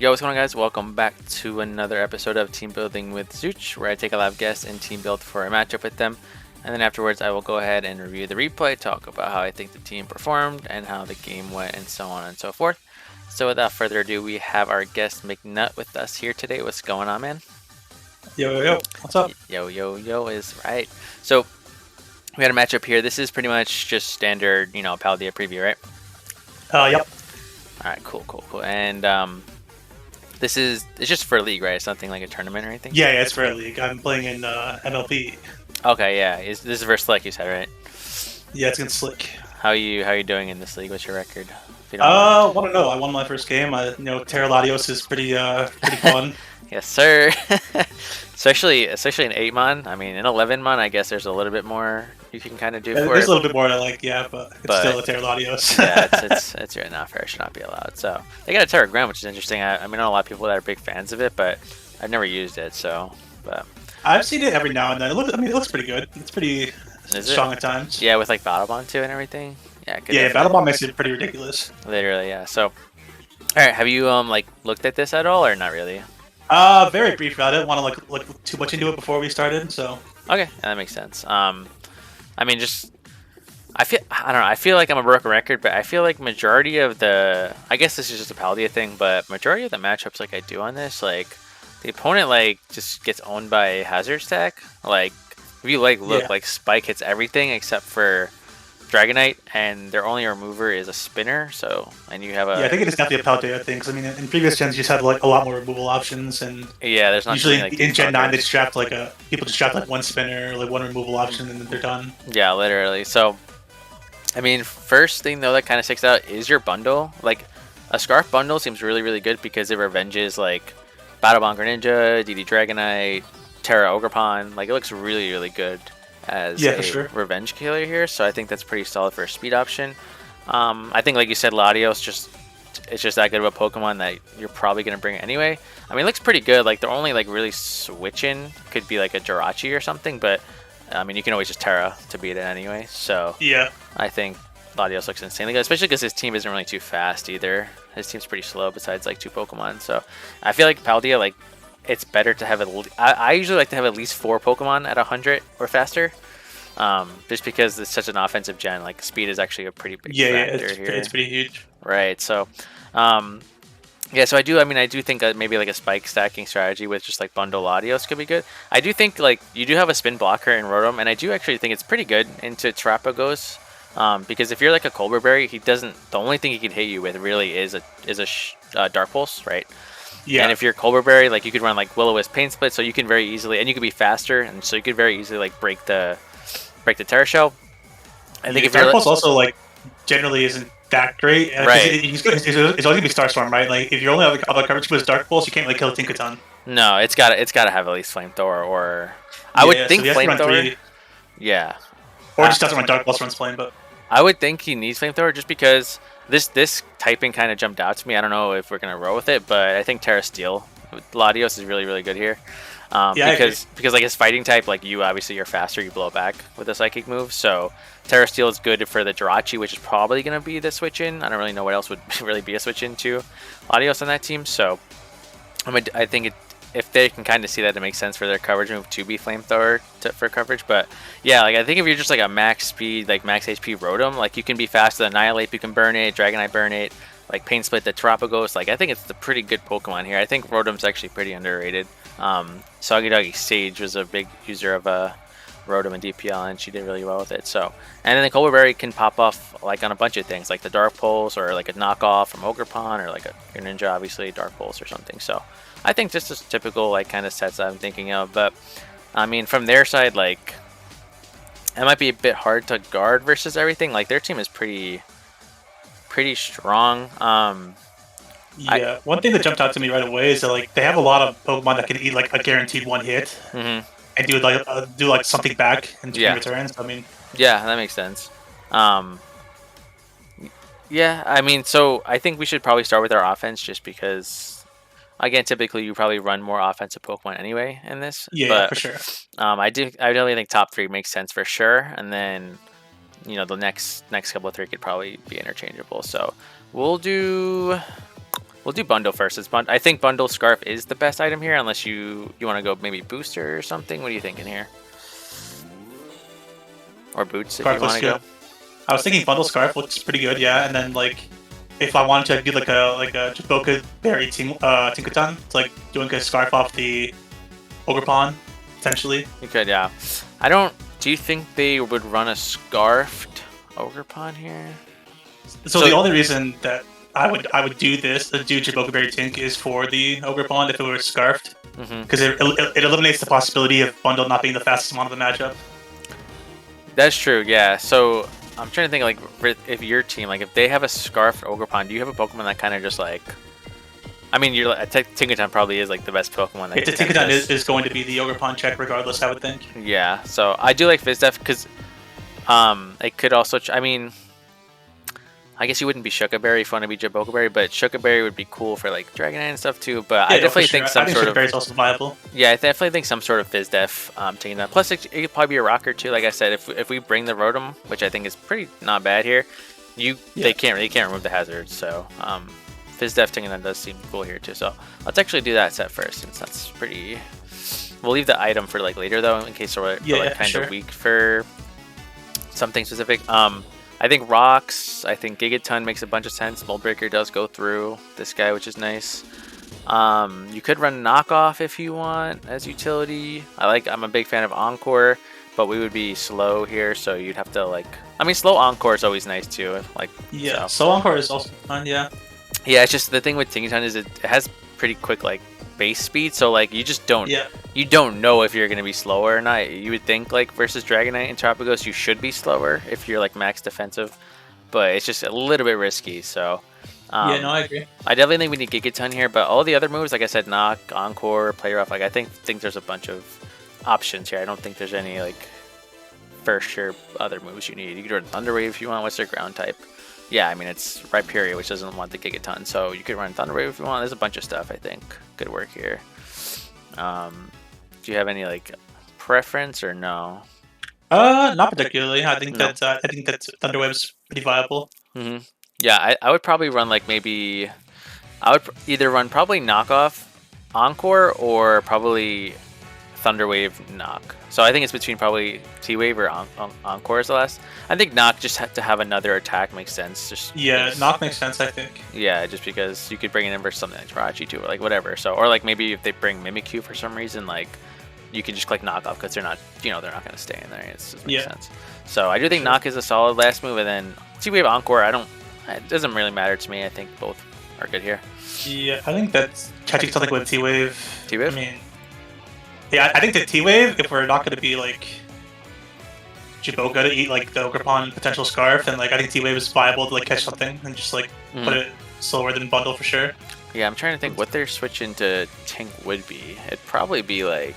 Yo, what's going on, guys? Welcome back to another episode of Team Building with Zooch, where I take a live guest and team build for a matchup with them. And then afterwards, I will go ahead and review the replay, talk about how I think the team performed, and how the game went, and so on and so forth. So without further ado, we have our guest mcnutt with us here today. What's going on, man? Yo, what's up? Yo is right. So we had a matchup here. This is pretty much just standard, Paldea preview, right? Yep. All right, cool. And it's just for a league, right? It's nothing like a tournament or anything? Yeah, it's for a league. I'm playing in MLP. Okay, yeah. This is versus Slick, you said, right? Yeah, it's against Slick. How you doing in this league? What's your record? Want to know? I won my first game. Terra Latios is pretty fun. Yes, sir. especially in 8-mon. I mean, in 11-mon, I guess there's a little bit more you can kind of do for it. There's a little bit more but it's still a Terra Latios. Yeah, it's right now fair. It should not be allowed. So they got a Terra Ground, which is interesting. I mean, I know a lot of people that are big fans of it, but I've never used it. So, but I've seen it every now and then. It looks pretty good. It's pretty strong at times. Yeah, with like Battle Bond too and everything. Yeah, Battle Bond makes it pretty ridiculous. Literally, yeah. So, all right, have you like looked at this at all or not really? Very briefly. I didn't want to look too much into it before we started. So okay, that makes sense. I mean, I don't know. I feel like I'm a broken record, but I feel like majority of I guess this is just a Paldea thing, but majority of the matchups like I do on this, like the opponent like just gets owned by hazard stack. Like if you look, like Spike hits everything except for Dragonite, and their only remover is a spinner. So, and you have a I think it is definitely a Paldea thing. Because I mean, in previous gens, you just had like a lot more removal options, and yeah, there's not usually like in Gen 9 they just draft people just draft like one spinner, like one removal option, and then they're done. Yeah, literally. So, I mean, first thing though that kind of sticks out is your bundle. Like a Scarf bundle seems really good because it revenges like Battle Bond Greninja, DD Dragonite, Terra Ogerpon. Like it looks really good as a revenge killer here, so I think that's pretty solid for a speed option. I think, like you said, Latios it's just that good of a Pokemon that you're probably gonna bring anyway. I mean, it looks pretty good. Like the only like really switching could be like a Jirachi or something, but I mean you can always just Terra to beat it anyway. So yeah, I think Latios looks insanely good, especially because his team isn't really too fast either. His team's pretty slow besides like 2 Pokemon. So I feel like Paldea, like it's better to have I usually like to have at least 4 Pokemon at 100 or faster, just because it's such an offensive gen. Like speed is actually a pretty big factor here. It's pretty huge. Right. So, yeah. So I do think maybe like a spike stacking strategy with just like bundle Latios could be good. I do think like you do have a spin blocker in Rotom, and I do actually think it's pretty good into Terrapagos. Because if you're like a Colbur Berry, the only thing he can hit you with really is a Dark Pulse, right? Yeah. And if you're Colbur Berry, like you could run like Will-O-Wisp Pain Split, so you can very easily, and you could be faster, and so you could very easily like break the Terra Shell. I think if Dark Pulse also like generally isn't that great, right? It's always gonna be Starstorm, right? Like if you only have like other coverage with Dark Pulse, you can't like kill Tinkaton. No, it's gotta have at least Flamethrower, or I would think Flamethrower. Yeah. Or just doesn't run Dark Pulse, runs Flame, but I would think he needs Flamethrower just because this typing kind of jumped out to me. I don't know if we're gonna roll with it, but I think Terra Steel with Latios is really good here. Because like his fighting type, like you obviously you're faster, you blow back with a psychic move. So Terra Steel is good for the Jirachi, which is probably gonna be the switch in. I don't really know what else would really be a switch in to Latios on that team. So I think if they can kind of see that, it makes sense for their coverage move to be Flamethrower for coverage. But yeah, like I think if you're just like a max speed, like max HP Rotom, like you can be fast to Annihilate, you can burn it, Dragonite burn it, like Pain Split the Terrapagos. Like I think it's a pretty good Pokemon here. I think Rotom's actually pretty underrated. Soggy Doggy Sage was a big user of Rotom and DPL, and she did really well with it. So, and then the Colbur Berry can pop off like on a bunch of things, like the Dark Pulse or like a knockoff from Ogerpon or like a Greninja, obviously Dark Pulse or something. So I think just as typical like kind of sets that I'm thinking of. But I mean, from their side, like it might be a bit hard to guard versus everything. Like their team is pretty strong. Yeah, one thing that jumped out to me right away is that like they have a lot of Pokemon that can eat like a guaranteed one hit and do like something back in return. I mean, yeah, that makes sense. Yeah, I mean, so I think we should probably start with our offense just because, again, typically you probably run more offensive Pokemon anyway in this. Yeah, for sure. I definitely think top 3 makes sense for sure, and then the next couple of 3 could probably be interchangeable. So we'll do We'll do bundle first. I think bundle scarf is the best item here, unless you want to go maybe booster or something. What are you thinking here? Or boots if you want to go. I was thinking bundle scarf looks pretty good, yeah. And then like, if I wanted to, I'd do like a Jaboka Berry Tinkerton, it's like doing a scarf off the Ogre Pawn, potentially. You could, yeah. I don't. Do you think they would run a scarfed Ogre Pawn here? So the only reason that I would do this, do Jaboka Berry Tink, is for the Ogre Pawn if it were scarfed, because it eliminates the possibility of bundle not being the fastest one of the matchup. That's true, yeah. So I'm trying to think, like, if your team, like, if they have a scarfed Ogre Pawn, do you have a Pokemon that kind of just like? I mean, Tinkerton probably is like the best Pokemon. That Tinkerton is going to be the Ogre Pawn check regardless, I would think. Yeah, so I do like Fizdef because it could also. I mean, I guess you wouldn't be Shuka Berry if you want to be Jaboka Berry, but Shuka Berry would be cool for like Dragonite and stuff too. But yeah, I definitely think some sort of. Berry's also viable. Yeah, I definitely think some sort of Fizdef taking that. Plus, it could probably be a rocker too. Like I said, if we bring the Rotom, which I think is pretty not bad here, they can't remove the hazards. So Fizdef taking that does seem cool here too. So let's actually do that set first, since that's pretty. We'll leave the item for like later though, in case we're like kind of weak for something specific. I think Rocks, I think Gigaton makes a bunch of sense. Mold Breaker does go through this guy, which is nice. You could run Knockoff if you want as utility. I'm a big fan of Encore, but we would be slow here, so you'd have to like. I mean, slow Encore is always nice too. Like slow Encore is also fun. Yeah. Yeah, it's just the thing with Tinkerton is it has pretty quick like base speed, so like you just don't you don't know if you're gonna be slower or not. You would think like versus Dragonite and Tropicos you should be slower if you're like max defensive, but it's just a little bit risky. So yeah, no, I agree. I definitely think we need Gigaton here, but all the other moves, like I said, Knock, Encore, Play Rough, like I think there's a bunch of options here. I don't think there's any like for sure other moves you need. You could run Thunder Wave if you want. What's their ground type? Yeah, I mean, it's Rhyperior, which doesn't want the Gigaton, so you could run Thunder Wave if you want. There's a bunch of stuff, I think, could work here. Do you have any, like, preference or no? Not particularly. I think that Thunder Wave's pretty viable. Yeah, I would probably run, like, maybe... I would either run probably Knockoff Encore or probably Thunder Wave Knock. So I think it's between probably T-Wave or Encore is the last. I think Knock just had to have another attack makes sense. Knock makes sense, I think. Yeah, just because you could bring it in for something like Jirachi too, or like whatever. So, or like maybe if they bring Mimikyu for some reason, like you can just click Knock Off because they're not, they're not going to stay in there. It just makes sense. So I do think Knock is a solid last move, and then T-Wave Encore, it doesn't really matter to me. I think both are good here. Yeah, I think that's catching something with T-Wave. T-Wave? I mean, yeah, I think the T-Wave, if we're not going to be like Jaboka to eat like the Ogre Pawn potential scarf, then like I think T-Wave is viable to like catch something and just like put it slower than bundle for sure. Yeah, I'm trying to think what their switch into Tink would be. It'd probably be like...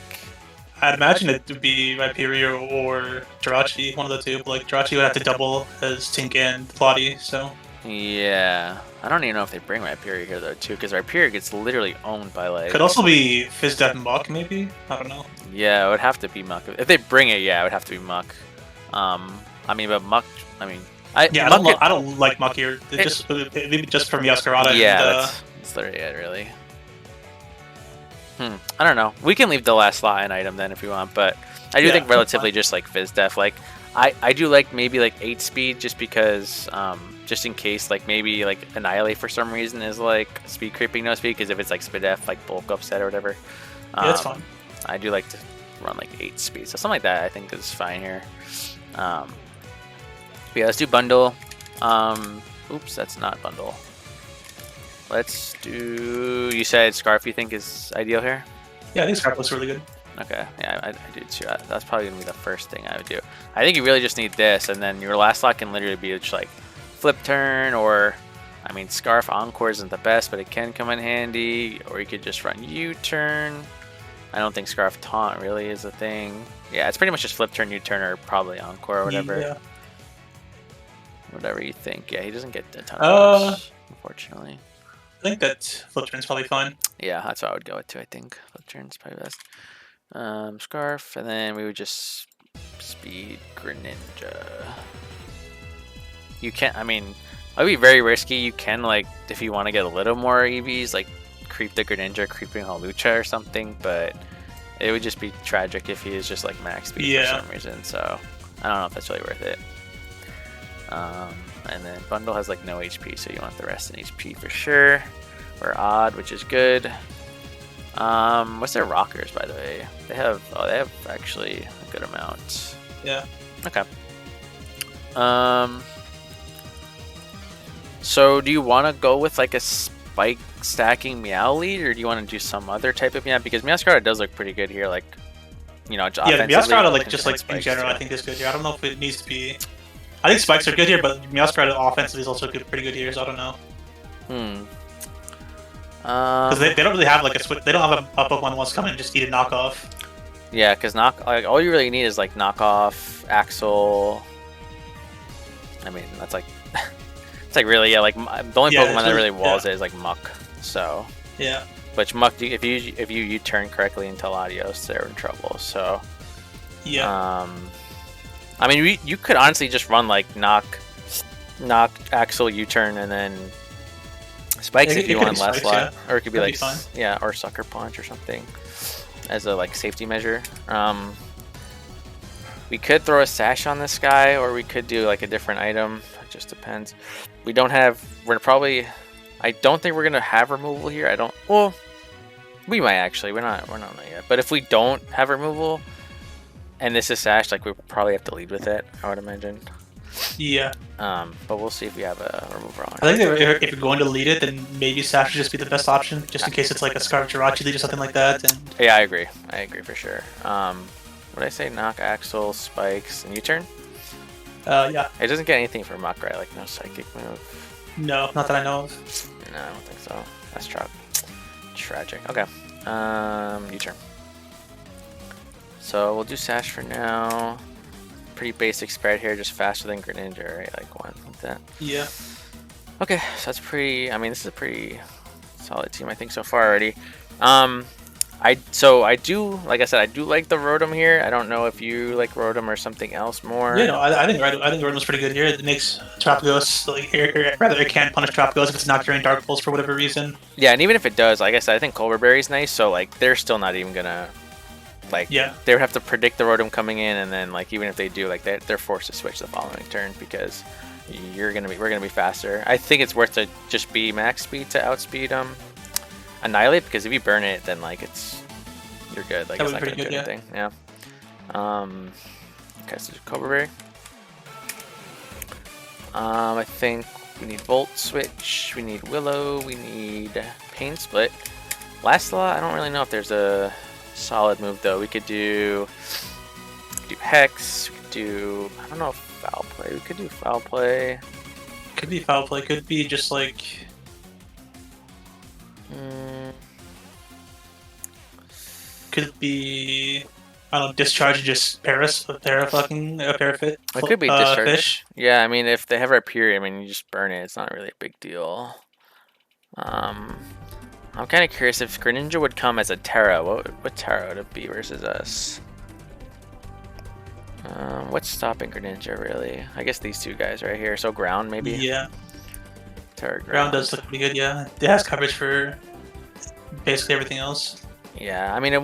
I'd imagine it would be Rhyperior or Jirachi, one of the two. But, like Jirachi would have to double as Tink and Plotty, so... Yeah, I don't even know if they bring Rhyperior here though too, because Rhyperior gets literally owned by like. Could also be Fizdef Muck, maybe. I don't know. Yeah, it would have to be Muck. If they bring it, yeah, it would have to be Muck. I mean, but Muck. I mean, I don't like Muck here. Maybe just from Yaskarada. Yeah, that's literally it, really. I don't know. We can leave the last slot and item then if you want, but I do think relatively just like Fizdef. Like I do like maybe like 8 speed just because. Just in case, like maybe like Annihilate for some reason is like speed creeping no speed, because if it's like Spidef, like bulk upset or whatever. Yeah, that's fine. I do like to run like 8 speed, so something like that I think is fine here. But yeah, let's do bundle. Oops, that's not bundle. Let's do. You said Scarf. You think is ideal here? Yeah, I think Scarf looks really good. Okay, yeah, I do too. That's probably gonna be the first thing I would do. I think you really just need this, and then your last slot can literally be just like flip turn, or I mean Scarf Encore isn't the best, but it can come in handy, or you could just run U-turn. I don't think Scarf Taunt really is a thing. Yeah, it's pretty much just flip turn, U-turn, or probably Encore or whatever. Yeah. Whatever you think. Yeah, he doesn't get a ton of buffs, unfortunately. I think that flip turn's probably fine. Yeah, that's what I would go with too, I think. Flip turn's probably best. Scarf, and then we would just speed Greninja. You can't, I mean, It'd be very risky. You can, like, if you want to get a little more EVs, like creep the Greninja, creeping Hawlucha or something, but it would just be tragic if he is just like max speed for some reason. So I don't know if that's really worth it. And then Bundle has like no HP, so you want the rest in HP for sure. Or odd, which is good. What's their rockers, by the way? They have actually a good amount. Yeah. Okay. So do you want to go with like a spike stacking Meow lead, or do you want to do some other type of Meow? Because Meowscarada does look pretty good here, like, you know, yeah, the Meowscarada, like, just like in general, too. I think is good here. I don't know if it needs to be. I think spikes are good here, but Meowscarada offensively is also good, pretty good here. So I don't know. Because they don't really have like a switch. They don't have a Pokemon that wants to come in and just eat a knockoff. Yeah, because like all you really need is like knockoff, Axel. I mean, that's like. It's like really, yeah, like the only Pokemon that really walls it is like Muck. So yeah, which Muck, if you U-turn correctly into Latios, they're in trouble. So yeah, I mean, you could honestly just run like knock Axel, U-turn, and then spikes if you want less slot, or it could be like or Sucker Punch or something as a like safety measure. We could throw a sash on this guy, or we could do like a different item. It just depends. I don't think we're gonna have removal here. Well, we might actually. We're not yet. But if we don't have removal, and this is sash, like we probably have to lead with it, I would imagine. Yeah. But we'll see if we have a removal on. I think if you're going to lead it, then maybe sash should just be the best option, just in case it's like a Scarf Jirachi lead or something like that. And yeah, I agree for sure. What did I say? Knock, Axel, spikes, and U-turn. Yeah. It doesn't get anything for Muck, right? Like no psychic move. No, not that I know of. No, I don't think so. That's tragic. Okay. U-turn. So we'll do sash for now. Pretty basic spread here, just faster than Greninja, right? Like one like that. Yeah. Okay, so that's pretty. I mean, this is a pretty solid team, I think, so far already. I do, like I said, I do like the Rotom here. I don't know if you like Rotom or something else more. Yeah, no, I think Rotom's pretty good here. It makes Trapgos, like, rather it can't punish Trapgos if it's not carrying Dark Pulse for whatever reason. Yeah, and even if it does, like I said, I think Culver Berry's nice. So like, they're still not even gonna, like, they would have to predict the Rotom coming in, and then like even if they do, like they're forced to switch the following turn because we're gonna be faster. I think it's worth to just be max speed to outspeed Annihilate, because if you burn it, then like you're good. Like, it's not gonna do anything. Yeah. Okay, so Cobra Berry. I think we need Volt Switch. We need Willow. We need Pain Split. Last Law, I don't really know if there's a solid move though. We could do Hex. We could do, I don't know if Foul Play. We could do Foul Play. Could be Foul Play. Could be just like. Could be, I don't know, Discharge and just Parafit. It could be Discharge. Fish. Yeah, I mean, if they have Rhyperior, I mean, you just burn it. It's not really a big deal. I'm kind of curious if Greninja would come as a Terra. What Terra would it be versus us? What's stopping Greninja, really? I guess these two guys right here. So Ground, maybe? Yeah. Terra Ground does look pretty good, yeah. It has coverage for basically everything else. Yeah, I mean, it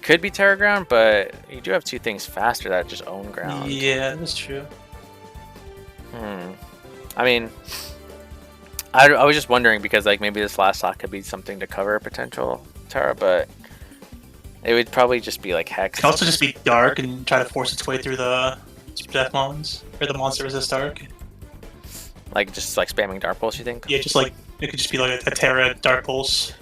could be Terra Ground, but you do have two things faster that just own Ground. Yeah, that's true. I mean, I was just wondering because like maybe this last slot could be something to cover a potential Terra, but it would probably just be like Hex. It could also just be Dark and try to force its way through the Death Mons, or the monster resist Dark. Like just like spamming Dark Pulse, you think? Yeah, just like it could just be like a Terra Dark Pulse.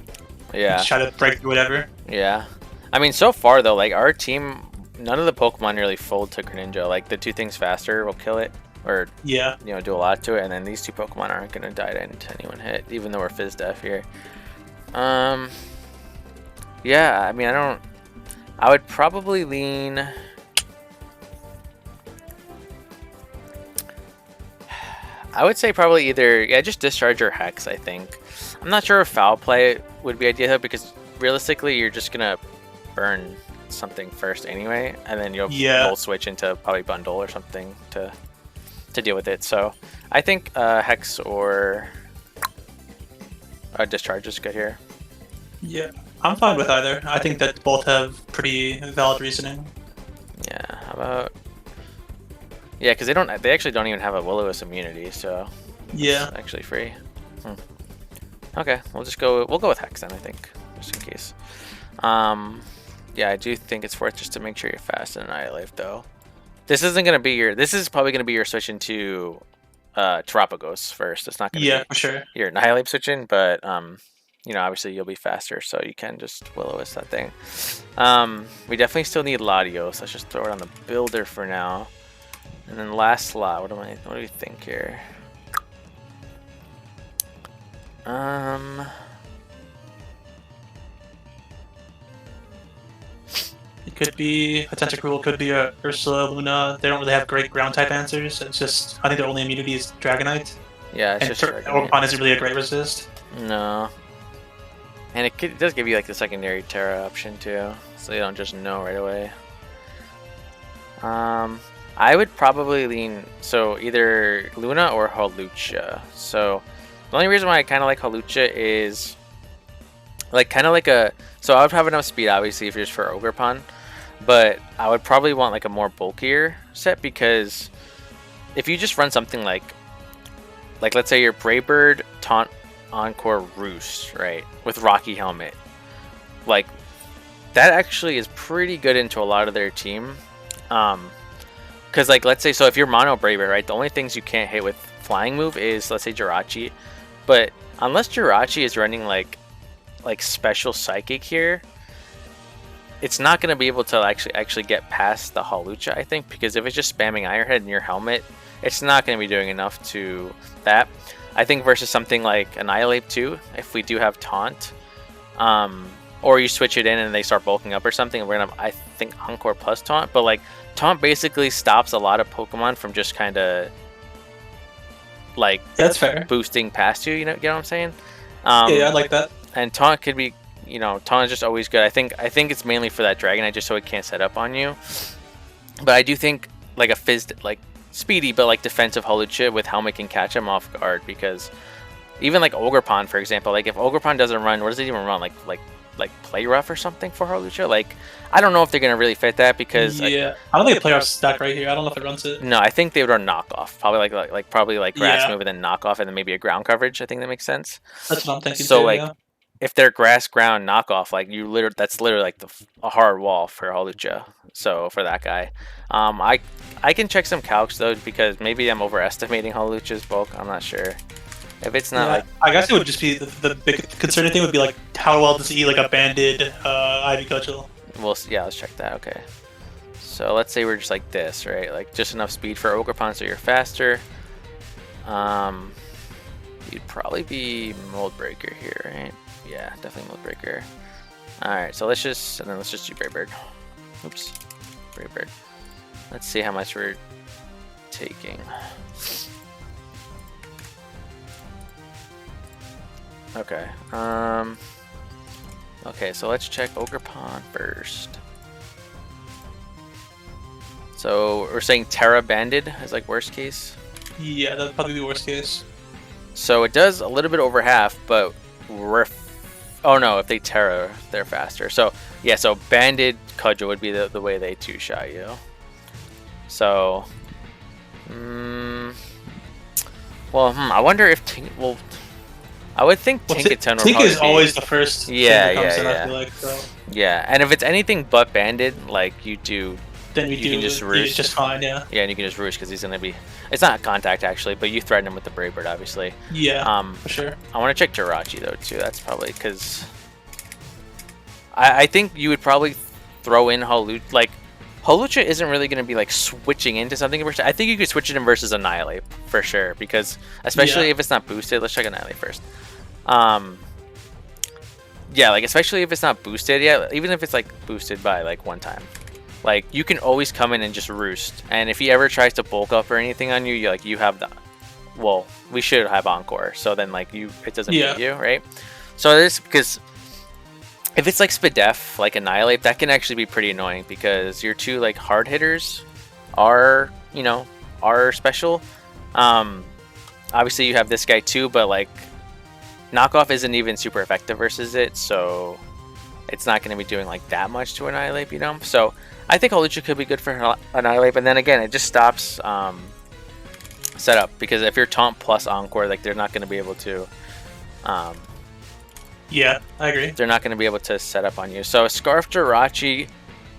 Yeah. Just try to break through whatever. Yeah. I mean, so far though, like our team, none of the Pokemon really fold to Greninja. Like the two things faster will kill it, or do a lot to it, and then these two Pokemon aren't gonna die to anyone hit, even though we're Fizz Def here. Yeah. I mean, I would probably lean. I would say probably either just Discharge or Hex. I think. I'm not sure if Foul Play would be ideal because realistically, you're just gonna burn something first anyway, and then you'll Volt Switch into probably Bundle or something to to deal with it. So I think Hex or Discharge is good here. Yeah, I'm fine with either. I think that both have pretty valid reasoning. Yeah, how about... Yeah, because they actually don't even have a Will-O-Wisp immunity, so yeah, it's actually free. Okay, we'll go with Hex then, I think, just in case. Yeah, I do think it's worth just to make sure you're fast and Annihilate though. This isn't gonna be your. This is probably gonna be your switch into Terapagos first. It's not gonna be for sure. your Annihilate switch in, but you know, obviously you'll be faster, so you can just Will-O-Wisp that thing. We definitely still need Latios. Let's just throw it on the builder for now. And then last slot, what do we think here? It could be a Tentacruel, could be a Ursula, Luna. They don't really have great ground type answers. It's just, I think their only immunity is Dragonite. Yeah, it's and just Ogerpon isn't really a great resist. No. And it does give you like the secondary Terra option too, so you don't just know right away. I would probably lean so either Luna or Hawlucha. So the only reason why I kind of like Hawlucha is like so I would have enough speed obviously if you're just for Ogerpon, but I would probably want like a more bulkier set, because if you just run something like let's say your Braybird, Taunt, Encore, Roost, right, with Rocky Helmet, like that actually is pretty good into a lot of their team. Because like let's say, so if you're mono Braybird, right, the only things you can't hit with flying move is let's say Jirachi, but unless Jirachi is running like special psychic here, it's not going to be able to actually get past the Hawlucha, I think, because if it's just spamming Ironhead in your helmet, it's not going to be doing enough to that. I think versus something like Annihilate 2, if we do have Taunt, or you switch it in and they start bulking up or something, we're gonna have, I think, Encore plus Taunt, but like Taunt basically stops a lot of Pokemon from just kind of like that's fair boosting past you. You know what I'm saying? Yeah, I like that. And Taunt could be, you know, Taunt is just always good. I think it's mainly for that Dragonite, just so it can't set up on you. But I do think like a like speedy but like defensive Hawlucha with Helmet can catch him off guard, because even like Ogerpon, for example, like if Ogerpon doesn't run, what does it even run? Like Play Rough or something for Hawlucha? Like I don't know if they're gonna really fit that, because I don't think a Play Rough's stacked right here. I don't know if it runs it. No, I think they would run Knockoff, probably like Grass Move and then Knockoff, and then maybe a Ground Coverage. I think that makes sense. That's what I'm thinking. So too, like if they're Grass Ground Knockoff, like that's literally like a hard wall for Hawlucha. So for that guy, I can check some calcs though, because maybe I'm overestimating Hawlucha's bulk. I'm not sure. If it's not like, I guess it would just be the big concerning thing would be like how well does he eat like a banded Ivy Cudgel? Well, yeah, let's check that. Okay, so let's say we're just like this, right? Like just enough speed for Ogerpon so you're faster. You'd probably be Mold Breaker here, right? Yeah, definitely Mold Breaker. All right, so let's just do Braybird. Oops, Braybird. Let's see how much we're taking. Okay. Okay, so let's check Ogerpon first. So we're saying Terra Banded is like worst case? Yeah, that'd probably be worst case. So it does a little bit over half, but oh no, if they Terra, they're faster. So yeah, so Banded Cudgel would be the way they two-shot you. So, well, I wonder if I would think Tinkaton would probably is always the first. Yeah, thing that comes in, yeah. I feel like, so. Yeah, and if it's anything but Banded, like you then you can just roost. Just fine, yeah. Yeah, and you can just roost because he's gonna be. It's not contact actually, but you threaten him with the Braybird, obviously. Yeah. For sure. I want to check Jirachi though too. That's probably because I think you would probably throw in Hawlucha. Like Hawlucha isn't really gonna be like switching into something. I think you could switch it in versus Annihilate for sure, because especially if it's not boosted. Let's check Annihilate first. Yeah, like especially if it's not boosted, yeah, even if it's like boosted by like one time, like you can always come in and just roost. And if he ever tries to bulk up or anything on you, you have the, well, we should have Encore, so then like it doesn't beat you, right? So this, because if it's like Spadef, like Annihilate, that can actually be pretty annoying, because your two like hard hitters are special, Obviously you have this guy too, but like knockoff isn't even super effective versus it, so it's not going to be doing like that much to Annihilate, you know? So I think Holucha could be good for Annihilate, but then again, it just stops setup, because if you're taunt plus Encore, like they're not going to be able to yeah, I agree. They're not going to be able to set up on you. So Scarf Jirachi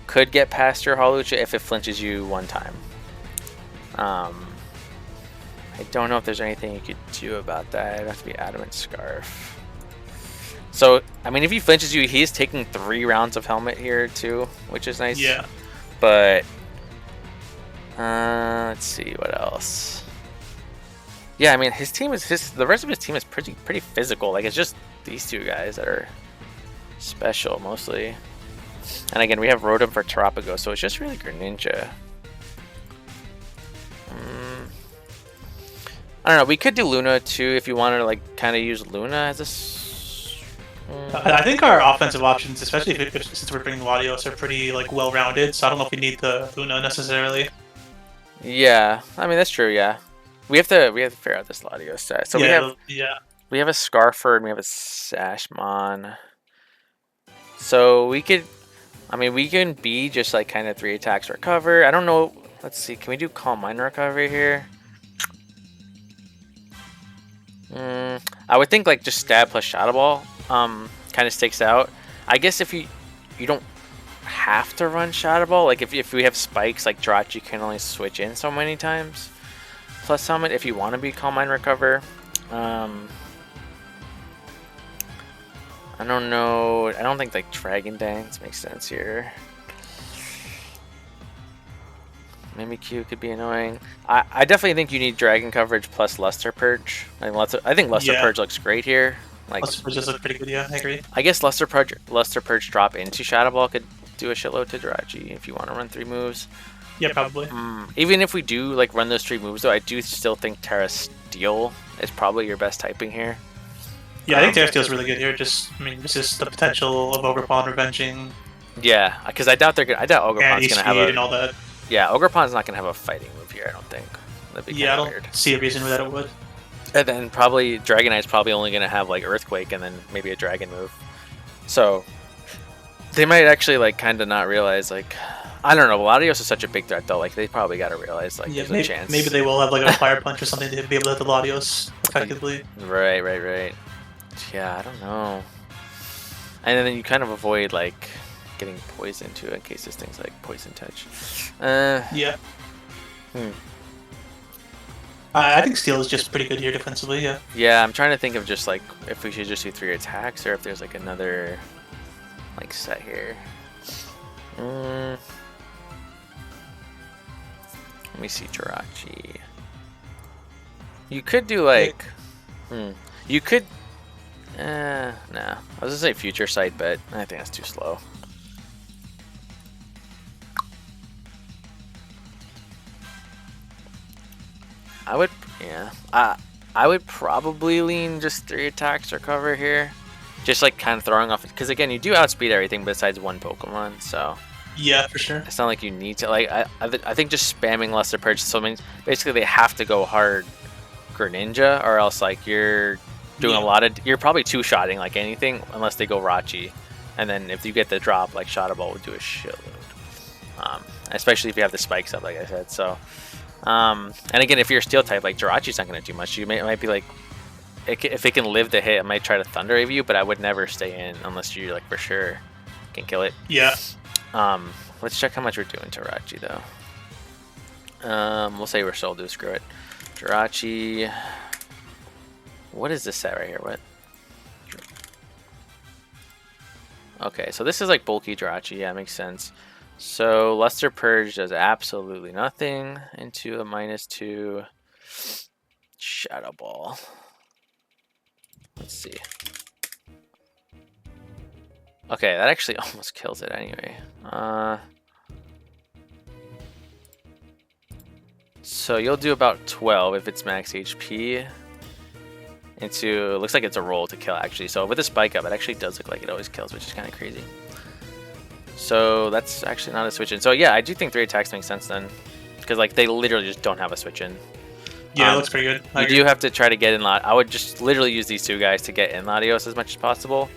could get past your Holucha if it flinches you one time. I don't know if there's anything you could do about that. It'd have to be Adamant Scarf. So, I mean, if he flinches you, he's taking 3 rounds of Helmet here too, which is nice. Yeah. But, let's see, what else? Yeah, I mean, his team is the rest of his team is pretty physical. Like, it's just these 2 guys that are special mostly. And again, we have Rotom for Tarapago, so it's just really Greninja. I don't know. We could do Luna too if you wanted to like kind of use Luna as a. I think our offensive options, especially since we're bringing Latios, are pretty like well-rounded. So I don't know if we need the Luna necessarily. Yeah, I mean that's true. Yeah, we have to figure out this Latios set. So we have a Scarford and we have a Sashmon. So we could, I mean, we can be just like kind of 3 attacks recover. I don't know. Let's see. Can we do Calm Mind recovery here? I would think like just Stab plus Shadow Ball kind of sticks out. I guess if you don't have to run Shadow Ball, like if we have spikes, like Jirachi can only switch in so many times plus Helmet if you want to be Calm Mind recover. I don't know. I don't think like Dragon Dance makes sense here. Mimikyu could be annoying. I definitely think you need Dragon coverage plus Luster Purge. I think Luster Purge looks great here. Like, Luster Purge does look pretty good, yeah, I agree. I guess Luster Purge drop into Shadow Ball could do a shitload to Jirachi if you want to run 3 moves. Yeah, probably. Even if we do like run those 3 moves though, I do still think Terra Steel is probably your best typing here. Yeah, I think Terra Steel is really good here. Just, I mean, it's just the potential of Ogerpon revenging. Yeah, because I doubt Ogerpon's gonna have and all that. Yeah, Ogerpon's not gonna have a fighting move here. I don't think. That'd be I don't weird. see a reason why that it would. And then probably Dragonite's probably only gonna have like Earthquake and then maybe a Dragon move. So they might actually like kind of not realize like, I don't know. Latios is such a big threat though. Like they probably got to realize like there's a chance. Maybe they will have like a Fire Punch or something to be able to hit the Latios effectively. Right. Yeah, I don't know. And then you kind of avoid like getting poisoned too in case this thing's like Poison Touch. Yeah. I think Steel is just pretty good here defensively, yeah. Yeah, I'm trying to think of just like if we should just do 3 attacks or if there's like another like set here. Let me see Jirachi. You could do like you could nah. I was gonna say Future Sight, but I think that's too slow. I would probably lean just 3 attacks recover here. Just like kind of throwing off, because again, you do outspeed everything besides one Pokemon, so yeah, for sure. It's not like you need to like. I think just spamming Luster Purge. So means basically they have to go hard Greninja, or else like you're doing a lot of. You're probably 2-shotting like anything unless they go Rachi, and then if you get the drop, like Shadow Ball would do a shitload. Especially if you have the spikes up, like I said. So. And again, if you're Steel type, like Jirachi's not going to do much. You might be like, if it can live the hit, it might try to Thunder Wave you, but I would never stay in unless you like for sure can kill it. Yeah. Let's check how much we're doing to Jirachi though. We'll say we're sold to screw it. Jirachi. What is this set right here? What? Okay, so this is like bulky Jirachi. Yeah, makes sense. So Luster Purge does absolutely nothing into a -2 Shadow Ball. Let's see. Okay, that actually almost kills it anyway. So you'll do about 12 if it's max HP. Into, looks like it's a roll to kill actually. So with a spike up, it actually does look like it always kills, which is kind of crazy. So that's actually not a switch in. So yeah, I do think 3 attacks makes sense then, because like they literally just don't have a switch in. Yeah, it looks pretty good. You do have to try to get in lot. I would just literally use these two guys to get in Latios as much as possible,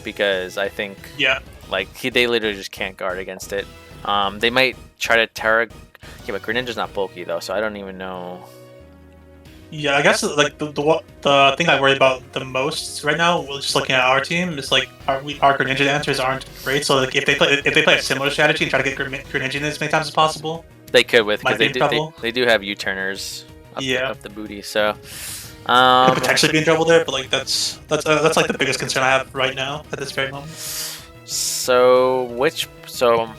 because I think like they literally just can't guard against it. They might try to Terra. Yeah, but Greninja's not bulky though, so I don't even know. Yeah, I guess like the thing I worry about the most right now, just looking at our team, is like our Greninja answers aren't great. So like if they play a similar strategy and try to get Greninja in as many times as possible, they could with because they do have U-turners up the booty. So could potentially be in trouble there. But like that's like the biggest concern I have right now at this very moment. So the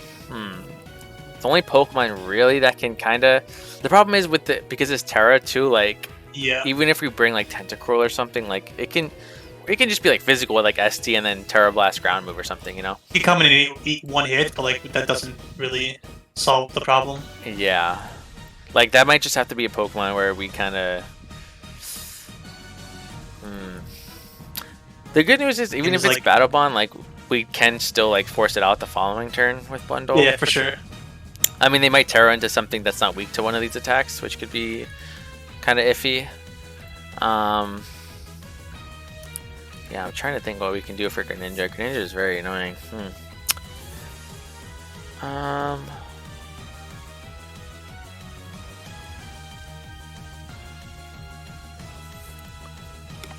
only Pokemon really that can kind of, the problem is with because it's Terra too, like even if we bring like Tentacruel or something, like it can just be like physical with like SD and then Terra Blast ground move or something, you know. You come in and eat one hit, but like that doesn't really solve the problem. Yeah, like that might just have to be a Pokemon where we kind of. The good news is even if it's like, Battle Bond, like we can still like force it out the following turn with Bundle. Yeah, for sure. I mean, they might Terra into something that's not weak to one of these attacks, which could be kind of iffy. Yeah, I'm trying to think what we can do for Greninja. Greninja is very annoying.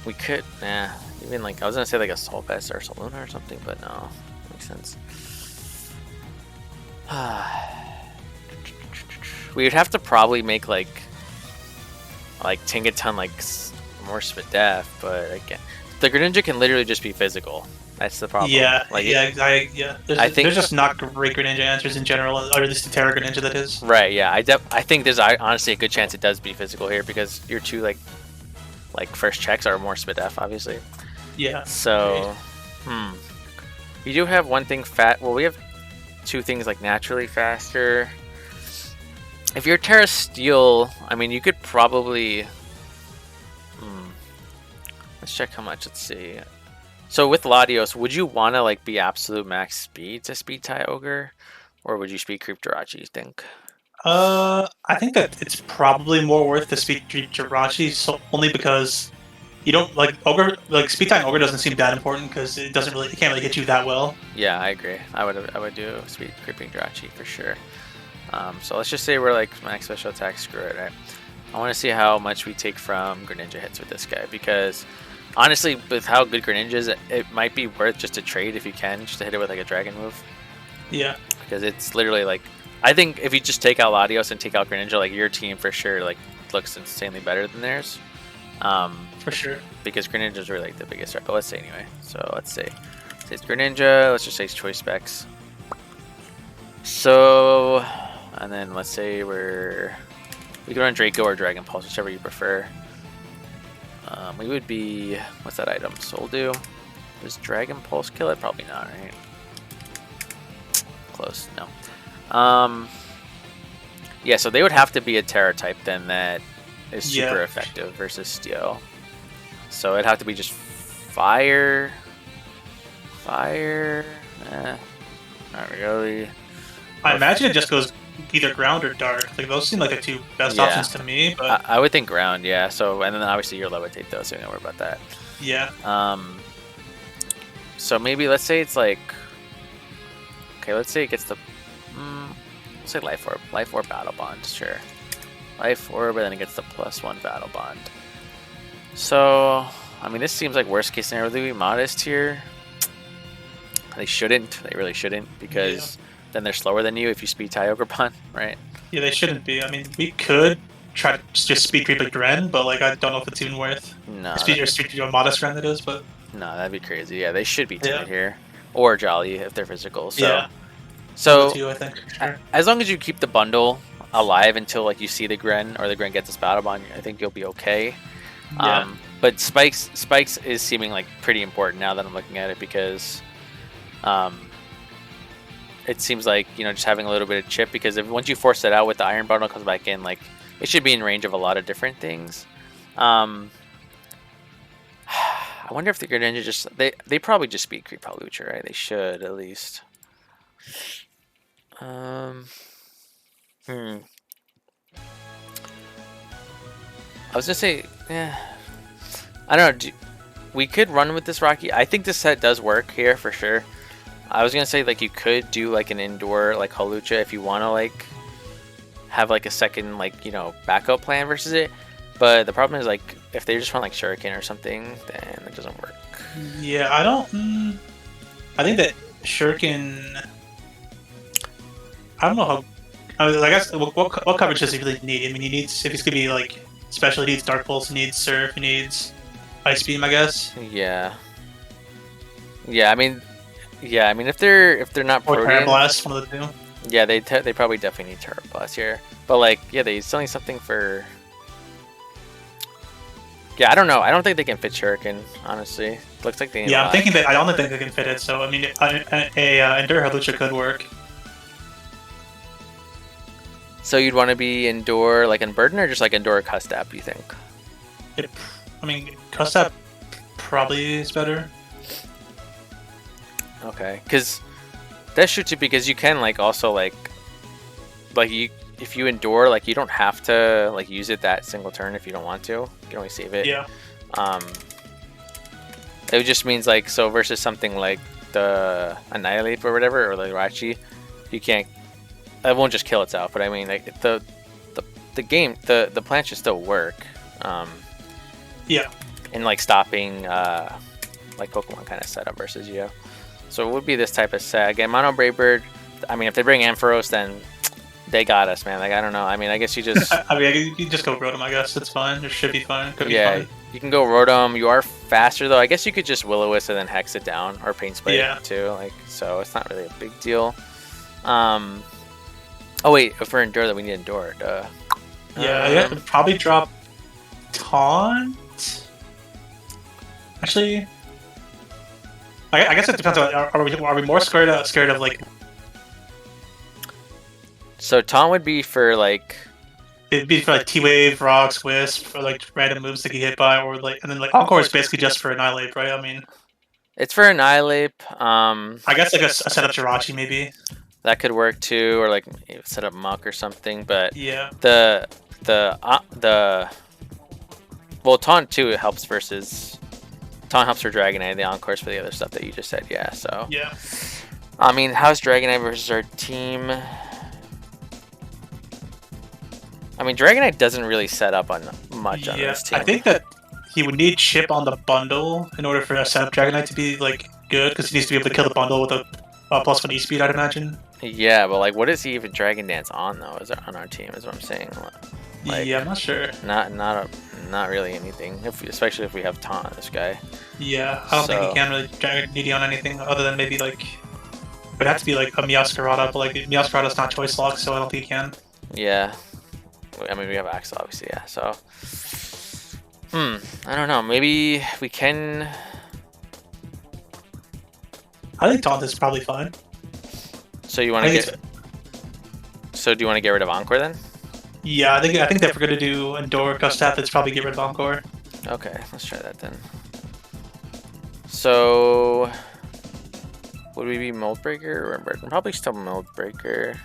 We could, even like, I was gonna say like a Soul Vest or Saluna or something, but no, makes sense. We would have to probably make like Tingaton like more Spadef, but again, the Greninja can literally just be physical. That's the problem. Yeah, like, I think there's just not great Greninja answers in general, or at least the Terra Greninja that is. Right. Yeah. I think there's honestly a good chance it does be physical here because your two like first checks are more Spadef, obviously. Yeah. So, we do have one thing well, we have two things like naturally faster. If you're Terra Steel, I mean, you could probably. Let's check how much. Let's see. So with Latios, would you want to like be absolute max speed to speed tie Ogre, or would you speed creep Jirachi? You think? I think that it's probably more worth the speed creep Jirachi, so only because you don't like Ogre. Like speed tying Ogre doesn't seem that important because it can't really hit you that well. Yeah, I agree. I would do speed creeping Jirachi for sure. So let's just say we're like max special attack. Screw it, right? I want to see how much we take from Greninja hits with this guy because honestly, with how good Greninja is, it might be worth just to trade if you can, just to hit it with like a dragon move. Yeah. Because it's literally like, I think if you just take out Latios and take out Greninja, like your team for sure like looks insanely better than theirs. For sure. Because Greninja's really like the biggest threat. But let's say anyway. So let's say it's Greninja. Let's just say it's choice specs. So, and then let's say we can run Draco or Dragon Pulse, whichever you prefer. We would be, what's that item? Soul Dew. Does Dragon Pulse kill it? Probably not, right? Close, no. Yeah, so they would have to be a Terra type then that is super effective versus Steel. So it'd have to be just Fire. Not really. I imagine it just goes either ground or dark. Like those seem like the two best options to me. But I would think ground, yeah. So and then obviously your levitate though, so you don't worry about that. Yeah. So maybe let's say it's like, okay, let's say it gets the, let's say Life Orb Battle Bond, sure. Life Orb, and then it gets the +1 Battle Bond. So I mean, this seems like worst case scenario. They'll be modest here. They shouldn't. They really shouldn't because. Then they're slower than you if you speed tie Ogre Pun, right? Yeah, they shouldn't be. I mean, we could try to just speed creep like Dren, but like I don't know if it's even worth. No. Speed or modest Dren that is, but. No, that'd be crazy. Yeah, they should be timid here, or Jolly if they're physical. So. Yeah. So. Two, I think. Sure. As long as you keep the bundle alive until like you see the Gren or the Gren gets its battle bond, I think you'll be okay. Yeah. But Spikes is seeming like pretty important now that I'm looking at it because. It seems like, you know, just having a little bit of chip because once you force it out with the iron bundle comes back in, like it should be in range of a lot of different things. I wonder if the Greninja just they probably just speed creep Palucha, right? They should at least. I was gonna say, yeah, I don't know. We could run with this Rocky. I think this set does work here for sure. I was gonna say like you could do like an indoor like Hawlucha if you want to like have like a second like backup plan versus it. But the problem is like if they just run like Shuriken or something, then it doesn't work. Yeah, I don't. I think that Shuriken. I don't know how. I guess what coverage does he really need? I mean, he needs if he's gonna be like special. He needs Dark Pulse. He needs Surf. He needs Ice Beam, I guess. Yeah. Yeah, I mean, if they're not or Protean, Terra Blast, one of the two. Yeah, they probably definitely need Terra Blast here. But like, yeah, they still need something for. Yeah, I don't know. I don't think they can fit Shuriken, honestly. Looks like they. Yeah, I'm thinking that I don't think they can fit it. So I mean, a Endure Hawlucha could work. So you'd want to be indoor like Unburden or just like indoor Custap, you think? I mean, Custap probably is better. Okay, because that shoots you because you can like also like you if you endure like you don't have to like use it that single turn if you don't want to. You can always save it. Yeah. It just means like so versus something like the Annihilate or whatever or the Rachi, you can't. It won't just kill itself, but I mean like the game the plan should still work. Yeah. In like stopping like Pokemon kind of setup versus you. So it would be this type of set. Again, Mono Brave Bird, I mean, if they bring Ampharos, then they got us, man. Like, I don't know. I mean, I guess you just... I mean, you just go Rotom, I guess. It's fine. It should be fine. Could be fine. You can go Rotom. You are faster, though. I guess you could just Will-O-Wisp and then Hex it down. Or Pain Spray, too. Like, so it's not really a big deal. Oh, wait. If we're Endure, then we need Endure. Duh. Yeah, could probably drop Taunt? Actually... I guess it depends on are we more scared of like. So Taunt would be for like. It'd be for like T-Wave, Rocks, Wisp, for like random moves to get hit by, or like, and then like Encore is basically just for Annihilate, right? I mean. It's for Annihilate. I guess like a setup Jirachi maybe. That could work too, or like set up Muck or something. But yeah. Well, Taunt too helps versus. Taunt helps for Dragonite, the Encore's for the other stuff that you just said, yeah, so... Yeah. I mean, how's Dragonite versus our team? I mean, Dragonite doesn't really set up on much on this team. I think that he would need Chip on the bundle in order for a setup Dragonite to be, like, good, because he needs to be able to kill the bundle with a +1 E-speed, I'd imagine. Yeah, but, like, what is he even Dragon Dance on, though, is on our team, is what I'm saying. Like, yeah, I'm not sure. Not really anything, especially if we have Taunt, this guy. Yeah, I don't think he can really drag Needy on anything other than maybe like. It would have to be like a Meowscarada, but like Meowscarada's not choice lock, so I don't think he can. Yeah, I mean we have Axel, obviously, yeah. So, I don't know. Maybe we can. I think Taunt is probably fine. So you want to get? So do you want to get rid of Encore then? Yeah, I think that if we're gonna do Endure Custap, it's probably get rid of Encore. Okay, let's try that then. So, would we be Mold Breaker or Unburden? Probably still Mold Breaker,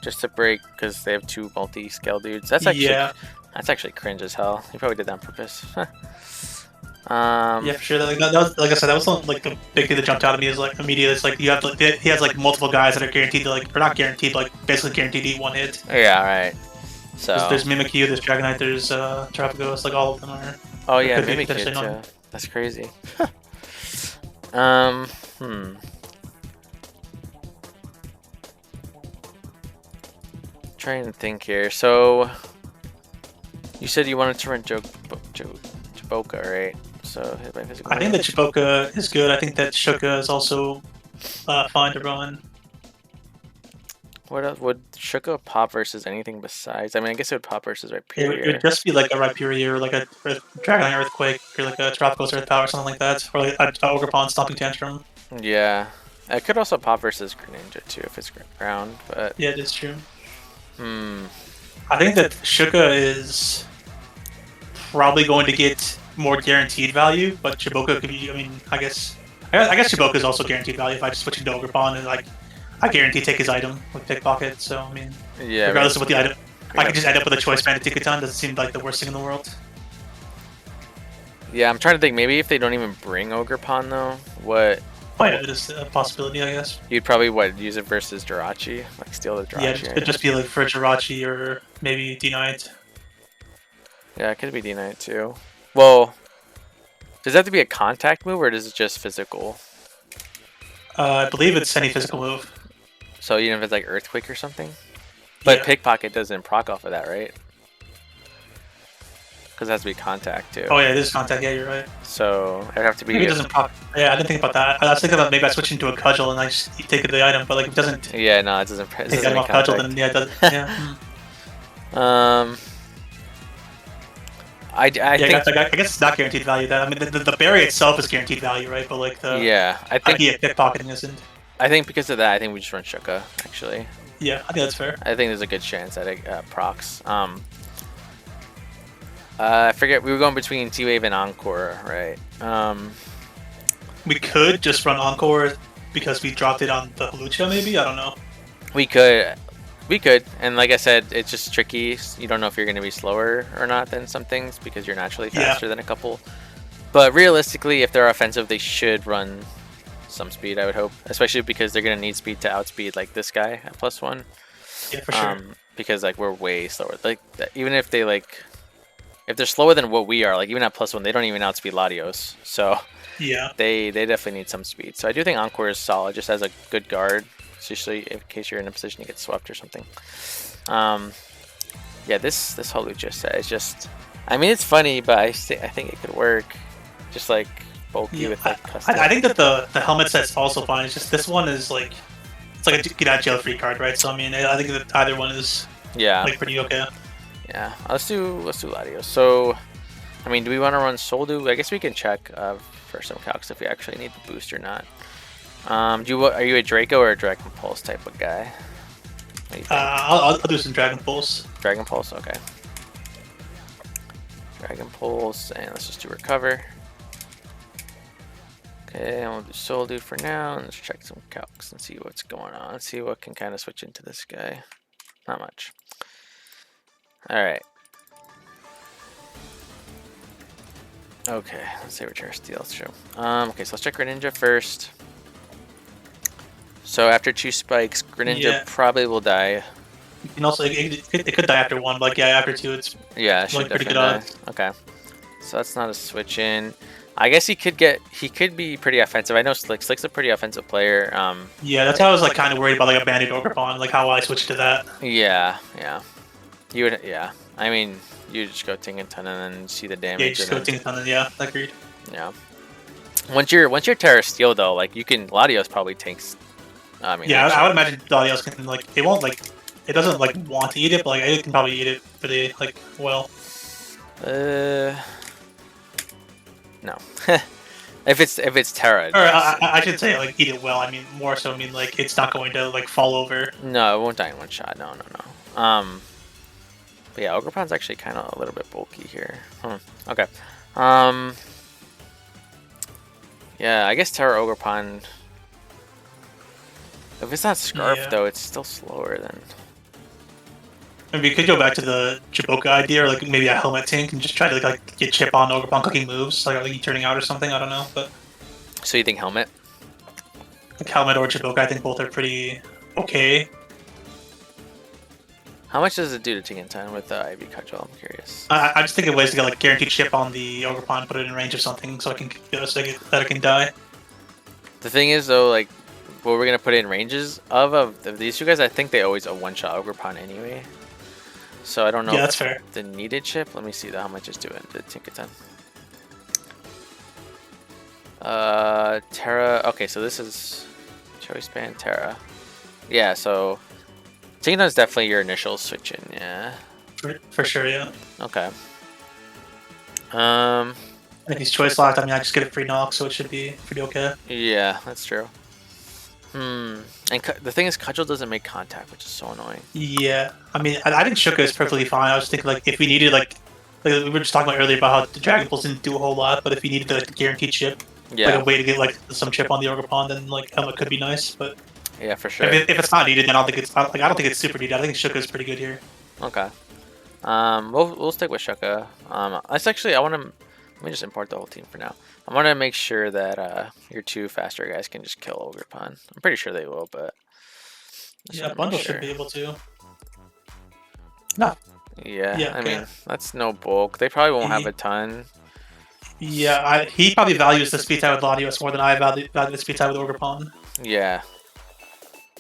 just to break because they have 2 multi-scale dudes. That's actually cringe as hell. He probably did that on purpose. Yeah, for sure. Like I said, that was like the big thing that jumped out at me is like immediately. It's like you have like he has like multiple guys that are guaranteed to like, or not guaranteed, but like basically guaranteed to eat 1 hit. Yeah, right. So there's Mimikyu, there's Dragonite, there's Terapagos, like all of them are. Oh yeah, Mimikyu too. That's crazy. Trying to think here. So you said you wanted to run Chiboka, right? So I think that Chiboka is good. I think that Shuka is also fine to run. What else? Would Shuka pop versus anything besides? I mean, I guess it would pop versus Rhyperior. It would just be like a Rhyperior, or like a Dragonite Earthquake, or like a Tropical Earth Power, something like that, or like a Ogerpon Stomping Tantrum. Yeah, it could also pop versus Greninja too if it's ground, but yeah, that's true. I think that Shuka is probably going to get more guaranteed value, but Chiboka could be. I mean, I guess Chiboka is also guaranteed value if I just switch into Ogerpon and like. I guarantee take his item with Pickpocket, so I mean, yeah, regardless of what the item, I could just end up with a choice banded Ticketon. Doesn't seem like the worst thing in the world. Yeah, I'm trying to think. Maybe if they don't even bring Ogerpon though, what? Oh yeah, it is a possibility, I guess. You'd probably use it versus Jirachi, like steal the Jirachi. Yeah, it'd just be like for Jirachi or maybe D-Knight. Yeah, it could be D-Knight too. Well, does that have to be a contact move or is it just physical? I believe it's any physical move. So even if it's like Earthquake or something? But yeah. Pickpocket doesn't proc off of that, right? Because it has to be contact too. Oh yeah, it is contact. Yeah, you're right. So it'd have to be. Maybe it doesn't proc. Yeah, I didn't think about that. I was thinking about maybe I switch into a cudgel and I just take the item, but like if it doesn't. Yeah, no, it doesn't. It take the item off cudgel, then yeah, it doesn't. Yeah. I think I guess it's not guaranteed value. That I mean, the berry itself is guaranteed value, right? But like the I think pickpocketing isn't. I think because of that, I think we just run Shuka actually. Yeah, I think that's fair. I think there's a good chance that it procs. I forget we were going between T-Wave and Encore, right? We could just run Encore because we dropped it on the Hulucha, maybe. I don't know. We could, and like I said, it's just tricky. You don't know if you're going to be slower or not than some things because you're naturally faster than a couple. But realistically, if they're offensive, they should run some speed, I would hope, especially because they're going to need speed to outspeed like this guy at +1. Yeah, for sure. Because like we're way slower. Like even if they if they're slower than what we are, like even at +1, they don't even outspeed Latios. So yeah, they definitely need some speed. So I do think Encore is solid, just as a good guard, especially in case you're in a position to get swept or something. Yeah, this Holucha set is just, I mean, it's funny, but I think it could work, just like bulky with like custom. I think that the helmet set's also fine. It's just this one is like, it's like a get out jail free card, right? So I mean, I think that either one is like pretty okay. Yeah, let's do Latios. So, I mean, do we want to run Soldu? I guess we can check for some calcs if we actually need the boost or not. Are you a Draco or a Dragon Pulse type of guy? I'll do some Dragon Pulse. Dragon Pulse, okay. Dragon Pulse, and let's just do Recover. Okay, and we'll do Soldu for now, and let's check some calcs and see what's going on. Let's see what can kind of switch into this guy. Not much. Alright. Okay, let's say Return Steel, that's true. Okay, so let's check Greninja first. So after 2 spikes, Greninja probably will die. And also, it could die after 1, but like, yeah, after 2, it's it should definitely die. Okay. So that's not a switch in. I guess he could be pretty offensive. I know Slick's a pretty offensive player. Yeah, that's how I was like kind of worried about like a Bandit Ogerpon, like how I switched to that. Yeah. You would, I mean, you just go Tinkaton and then see the damage. Yeah, you just go Tinkaton and yeah, agreed. Yeah. Once you're Terra Steel though, like you can Latios probably tanks. I mean, yeah, I would imagine Latios can like it won't like it doesn't like want to eat it, but like it can probably eat it pretty like well. No. if it's Terra. Or I should say like eat it well. I mean more so. I mean like it's not going to like fall over. No, it won't die in one shot. No. But yeah, Ogerpon's actually kind of a little bit bulky here. Okay. Yeah, I guess Terra Ogerpon. If it's not Scarf though, it's still slower than. Maybe you could go back to the Chiboka idea, or like maybe a helmet tank, and just try to like get chip on Ogerpon cooking moves, like are you turning out or something? I don't know, but. So you think helmet? Like helmet or Chiboka, I think both are pretty okay. How much does it do to Tinkaton with the Ivy Cudgel? I'm curious. I just think of ways to get like guaranteed chip on the Ogerpon, put it in range of something, so I can that it can die. The thing is though, like what we're gonna put in ranges of these two guys, I think they always a one-shot Ogerpon anyway. So I don't know. Yeah, that's fair. The needed chip. Let me see how much it's doing. The Tinkaton. Terra. Okay, so this is Choice Band Terra. Yeah, so Tinkaton is definitely your initial switch in. Yeah. For sure, yeah. Okay. I think he's choice locked. I mean, I just get a free knock, so it should be pretty okay. Yeah, that's true. And the thing is, Cudgel doesn't make contact, which is so annoying. Yeah, I mean, I think Shuka is perfectly fine. I was thinking, like, if we needed, like we were just talking about earlier about how the Dragon Pulse didn't do a whole lot, but if you needed the guaranteed chip, like a way to get like some chip on the Ogerpon, then like helmet could be nice. But yeah, for sure. If it's not needed, then I don't think it's super needed. I think Shuka is pretty good here. Okay. We'll stick with Shuka. Let's actually, I want to Let me just import the whole team for now. I'm gonna make sure that your 2 faster guys can just kill Ogerpon. I'm pretty sure they will, but yeah, Bundle should be able to. No. Yeah, yeah, I mean that's no bulk. They probably won't have a ton. Yeah, he probably values the speed tie with Latios more than I value the speed tie with Ogerpon. Yeah.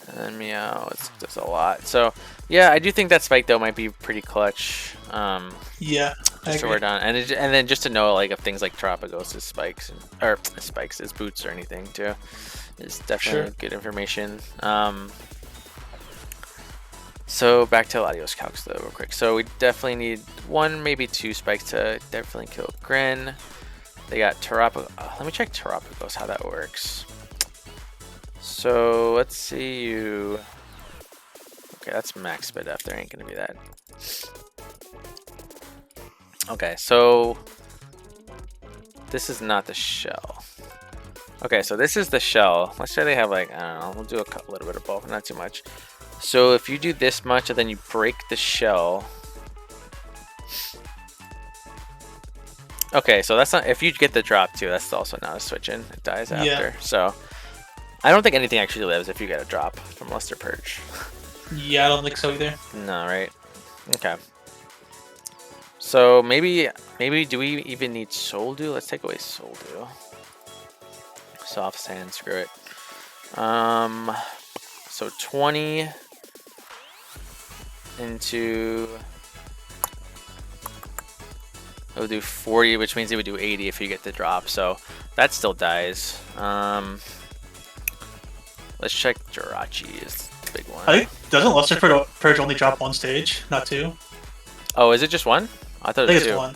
And then Meow, it's a lot. So yeah, I do think that spike though might be pretty clutch. Yeah. Just so we're done, and then just to know like if things like Terapagos is spikes or spikes is boots or anything too, is definitely good information. So back to Latios calcs though, real quick. So we definitely need 1, maybe 2 spikes to definitely kill Gren. They got Terapagos. Let me check Terapagos how that works. So let's see you. Okay, that's max spit F. There ain't gonna be that. Okay, so this is not the shell. Okay, so this is the shell. Let's say they have like, I don't know, we'll do a little bit of both, not too much. So if you do this much and then you break the shell. Okay, so that's not, if you get the drop too, that's also not a switch in. It dies after. Yeah. So I don't think anything actually lives if you get a drop from Luster Purge. Yeah, I don't think so either. No, right? Okay. So maybe do we even need Soul Dew? Let's take away Soul Dew. Soft Sand, screw it. So 20 into, it would do 40, which means it would do 80 if you get the drop. So that still dies. Let's check Jirachi is the big one. I think, doesn't Luster Purge only drop 1 stage, not 2? Oh, is it just 1? I thought it was 2. It's 1.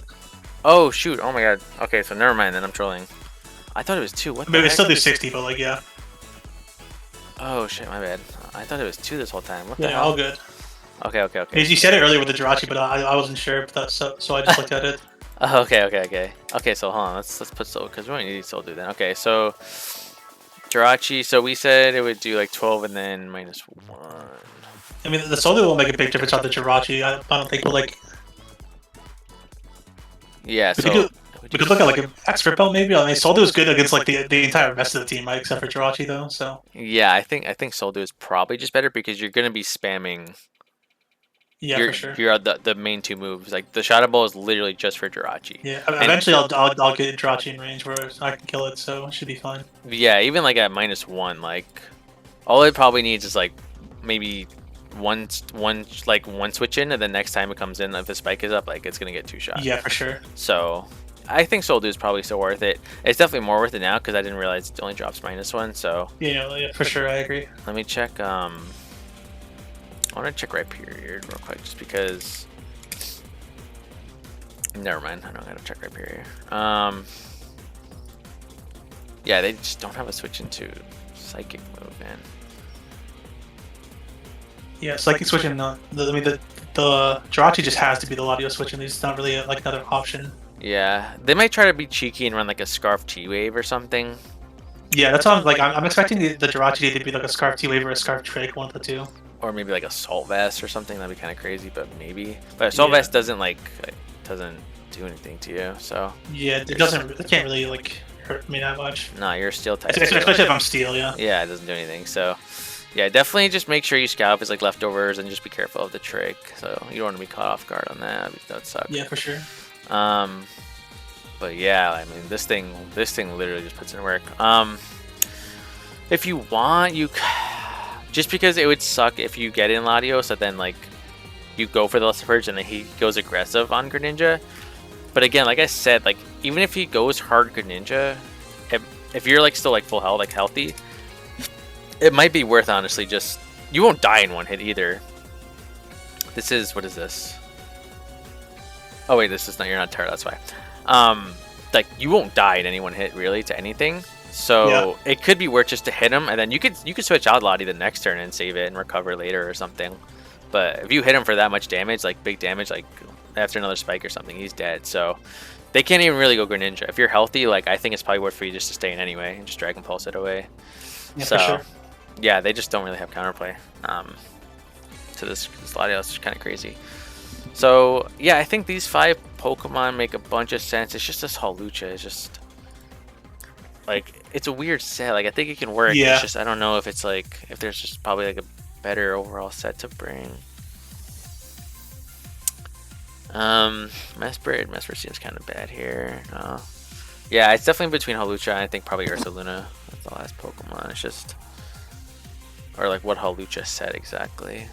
Oh shoot! Oh my god. Okay, so never mind. Then I'm trolling. I thought it was 2. What? Maybe still do 60, but like yeah. Oh shit, my bad. I thought it was 2 this whole time. What the hell? All good. Okay. You said it earlier with the Jirachi, but I wasn't sure. But that's, so I just looked at it. Okay. So hold on. Let's put Soul because we don't need Soul Dew then. Okay, so Jirachi. So we said it would do like 12 and then -1. I mean, the Soul Dew will make a big difference on the Jirachi. I don't think we'll like. Yeah, we could look at like an expert belt maybe. I mean, Soul Dew is good against like the entire rest of the team, right? Except for Jirachi though. So yeah, I think Soul Dew is probably just better because you're gonna be spamming. Yeah, for sure. You're the main 2 moves. Like the Shadow Ball is literally just for Jirachi. Yeah, eventually I'll get Jirachi in range where I can kill it, so it should be fine. Yeah, even like at -1, like all it probably needs is like maybe one switch in, and then next time it comes in, if the spike is up, like it's gonna get 2 shots. Yeah, for sure. So I think Soul Dew is probably still worth it. It's definitely more worth it now because I didn't realize it only drops -1. So yeah, for sure, I agree. Let me check. I want to check right period real quick, just because. Never mind. I don't gotta check right period. Yeah, they just don't have a switch into Psychic move, man. Yeah, Psychic switch in the Jirachi just has to be the Latios switch, and there's not really like another option. Yeah, they might try to be cheeky and run like a Scarf T-Wave or something. Yeah, that's what I'm expecting the Jirachi to be like a Scarf T-Wave or a Scarf Trick, one of the 2. Or maybe like a Salt Vest or something. That'd be kind of crazy, but maybe. But Salt Vest doesn't doesn't do anything to you, so. Yeah, it can't really like hurt me that much. Nah, you're Steel type. Especially if I'm Steel, yeah. Yeah, it doesn't do anything. So, yeah, definitely just make sure you scalp his like leftovers and just be careful of the trick. So you don't want to be caught off guard on that. That would suck. Yeah, for sure. But yeah, I mean, this thing literally just puts in work. If you want, just because it would suck if you get in Latios, and then like you go for the Luster Purge and then he goes aggressive on Greninja. But again, like I said, like even if he goes hard Greninja, if you're like still like full health, like healthy, it might be worth honestly just, you won't die in 1 hit either. This is, what is this? Oh wait, this is not, you're not Terra, that's why. Like you won't die in any 1 hit really to anything. So it could be worth just to hit him, and then you could switch out Lottie the next turn and save it and recover later or something. But if you hit him for that much damage, like big damage, like after another spike or something, he's dead. So they can't even really go Greninja. If you're healthy, like I think it's probably worth for you just to stay in anyway and just Dragon Pulse it away. Yeah, so for sure. Yeah, they just don't really have counterplay to this Latios, which is kind of crazy. So yeah, I think these 5 Pokemon make a bunch of sense. It's just this Hawlucha is just like it's a weird set. Like I think it can work. Yeah. It's just I don't know if it's like if there's just probably like a better overall set to bring. Mesprit seems kind of bad here. Yeah, it's definitely between Hawlucha and I think probably Ursaluna. That's the last Pokemon. It's just or like what Hawlucha said exactly.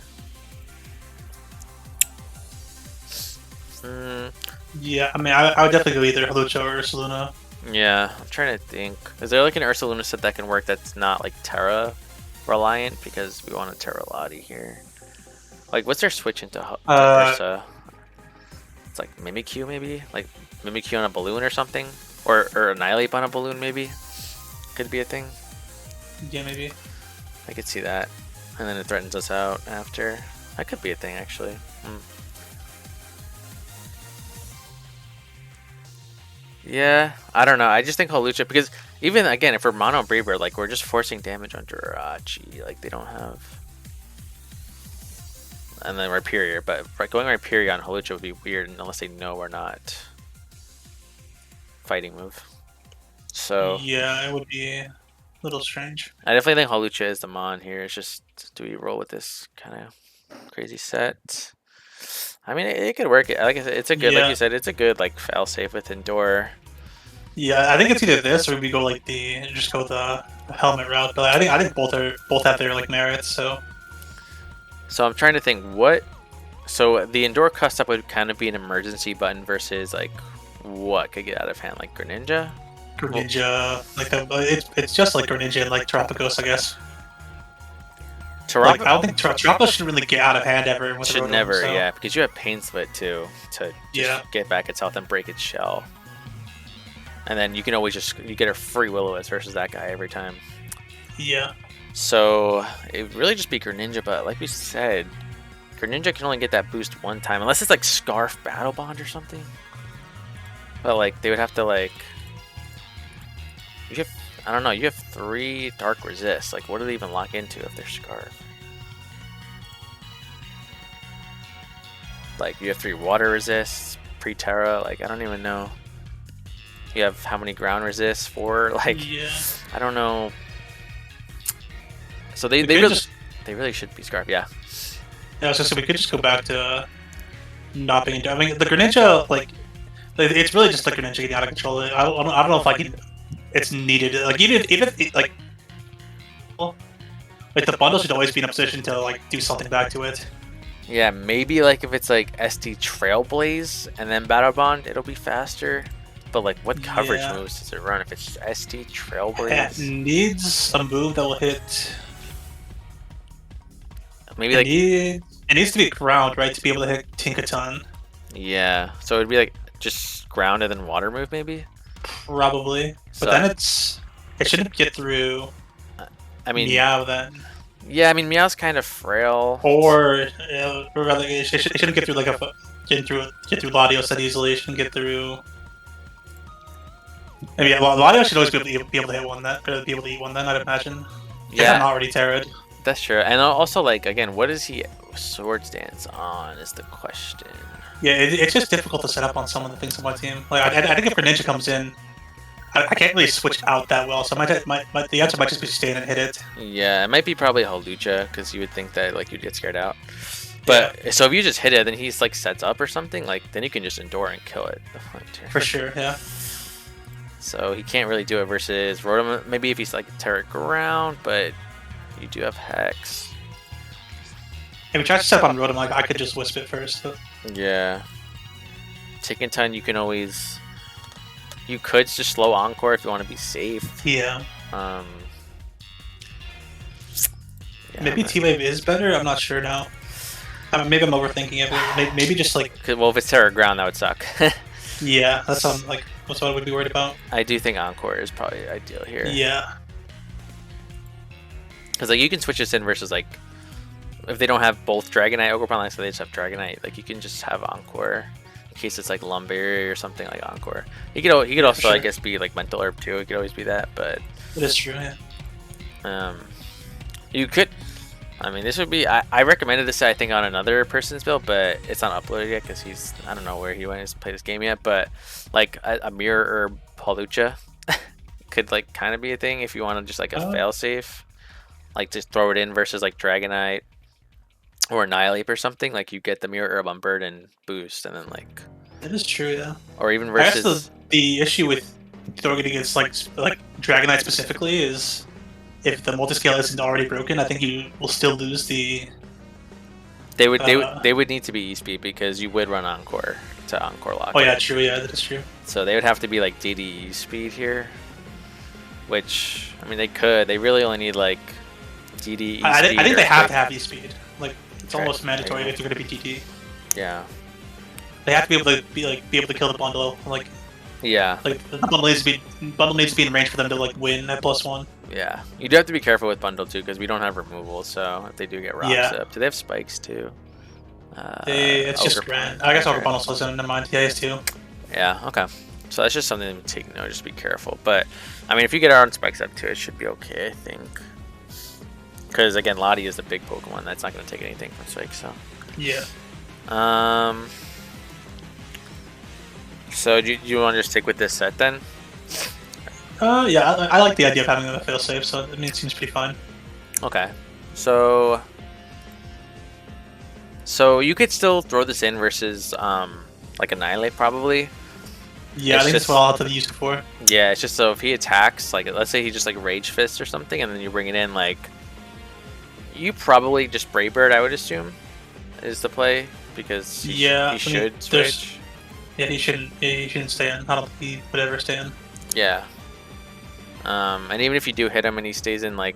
Yeah, I mean, I would definitely go either Hawlucha or Ursaluna. Yeah, I'm trying to think. Is there like an Ursaluna set that can work that's not like Terra reliant? Because we want a Terra Lottie here. Like, what's their switch into Ursa? It's like Mimikyu maybe? Like Mimikyu on a balloon or something? Or Annihilate on a balloon maybe? Could be a thing. Yeah, maybe. I could see that. And then it threatens us out after. That could be a thing actually. Yeah, I don't know. I just think Hawlucha, because even again, if we're mono Braver, like we're just forcing damage on Jirachi. Like they don't have, and then Rhyperior. But going Rhyperior on Hawlucha would be weird unless they know we're not fighting move. So yeah, it would be a little strange. I definitely think Hawlucha is the mon here. It's just, do we roll with this kind of crazy set? I mean, it could work. Like I said, it's a good, like you said, it's a good like fail safe with Endure. Yeah, I think it's either this or we go like just go the helmet route. But I think both have their like merits. So I'm trying to think what. So the Endure Cuss Up would kind of be an emergency button versus like what could get out of hand, like Greninja. It's just like Greninja and like Terapagos, I guess. Like, I don't think Terapagos should really get out of hand ever. With should never, so. Yeah, because you have Pain Split too to just get back its health and break its shell, and then you can always you get a free Will-O-Wisp versus that guy every time. Yeah. So it would really just be Greninja, but like we said, Greninja can only get that boost one time unless it's like Scarf Battle Bond or something. But like they would have to like. I don't know, you have 3 Dark Resist. Like, what do they even lock into if they're Scarf? Like, you have 3 Water Resists, Pre-Terra. Like, I don't even know. You have how many Ground Resists? 4? Like, I don't know. So they really should be Scarf, yeah. Yeah, so we could just go back to not being. I mean, the Greninja, like it's really just the Greninja getting out of control. I don't know if like it's needed. Like even like the bundle should always be in a position to like do something back to it. Yeah, maybe like if it's like ST Trailblaze and then Battle Bond, it'll be faster. But like, what coverage moves does it run if it's ST Trailblaze? It needs a move that will hit. Maybe like it needs to be ground, right, to be able to hit Tinkaton. Yeah, so it'd be like just ground and then water move, maybe. Probably, but then it shouldn't get through. I mean, Meow then. Yeah, I mean Meow's kind of frail. Or rather, it shouldn't get through like get through Latios that easily. It shouldn't get through. I mean, Latios should always be able to hit one then, or be able to eat one then. I'd imagine. Yeah, I'm already terrored. That's true, and also like again, what is he Swords Dance on is the question. Yeah, it's just difficult to set up on some of the things on my team. Like I think if Greninja comes in, I can't really switch out that well, so the answer might just be stay in and hit it. Yeah, it might be probably Hawlucha, because you would think that like you'd get scared out. But so if you just hit it, then he's like sets up or something, like then you can just endure and kill it. For sure, yeah. So he can't really do it versus Rotom. Maybe if he's like Terra Ground, but you do have Hex. If we try to step on Rotom, like I could just Wisp it first. But... Yeah. Tinkaton, you can always. You could just slow Encore if you want to be safe. Yeah. Yeah, maybe T-Wave is better. I'm not sure now. Maybe I'm overthinking it. Maybe just like. Well, if it's Terra Ground, that would suck. Yeah, that's what I would be worried about. I do think Encore is probably ideal here. Yeah. Because like you can switch this in versus like if they don't have both Dragonite Ogerpon, like so they just have Dragonite. Like you can just have Encore in case it's like Lumberry or something like Encore. He could also I guess be like Mental Herb too. It could always be that, but it is true. Yeah. You could. I mean, this would be. I recommended this, I think, on another person's build, but it's not uploaded yet because I don't know where he went to play this game yet. But like a mirror herb Paldea could like kind of be a thing if you want to just like a failsafe, like just throw it in versus like Dragonite or Annihilate or something. Like you get the mirror herb on bird and boost, and then like. That is true, yeah. Or even versus. I guess the issue with throwing it against like Dragonite specifically is if the multiscale isn't already broken, I think you will still lose the. They would need to be E-speed because you would run Encore to Encore lock. Oh yeah, true. Yeah, that is true. So they would have to be like DD E-speed here, which I mean they could. They really only need like DD E-speed. I think they have to have E-speed. Like it's almost mandatory if they're going to be DD. Yeah. They have to be able to kill the bundle. Like. Yeah. Like the bundle needs to be in range for them to like win at +1. Yeah, you do have to be careful with bundle too because we don't have removal. So if they do get rocks up, do they have spikes too? It's just grand. I guess Ogre bundle slows in. Never mind. Yeah, it's too. Yeah. Okay. So that's just something to take note. Just be careful. But I mean, if you get our spikes up too, it should be okay. I think. Because again, Lottie is the big Pokemon. That's not going to take anything from spikes. So. Yeah. So do you want to just stick with this set then? Yeah, I like the idea of having a failsafe, so I mean, it seems pretty fine. Okay, so you could still throw this in versus like Annihilate probably. Yeah, I think that's what I'll have to use it for. Yeah, it's just so if he attacks, like let's say he just like Rage Fist or something, and then you bring it in, like you probably just Brave Bird, I would assume, is the play because he should switch. Yeah, he shouldn't stay in. I don't think he would ever stay in. Yeah. And even if you do hit him and he stays in, like,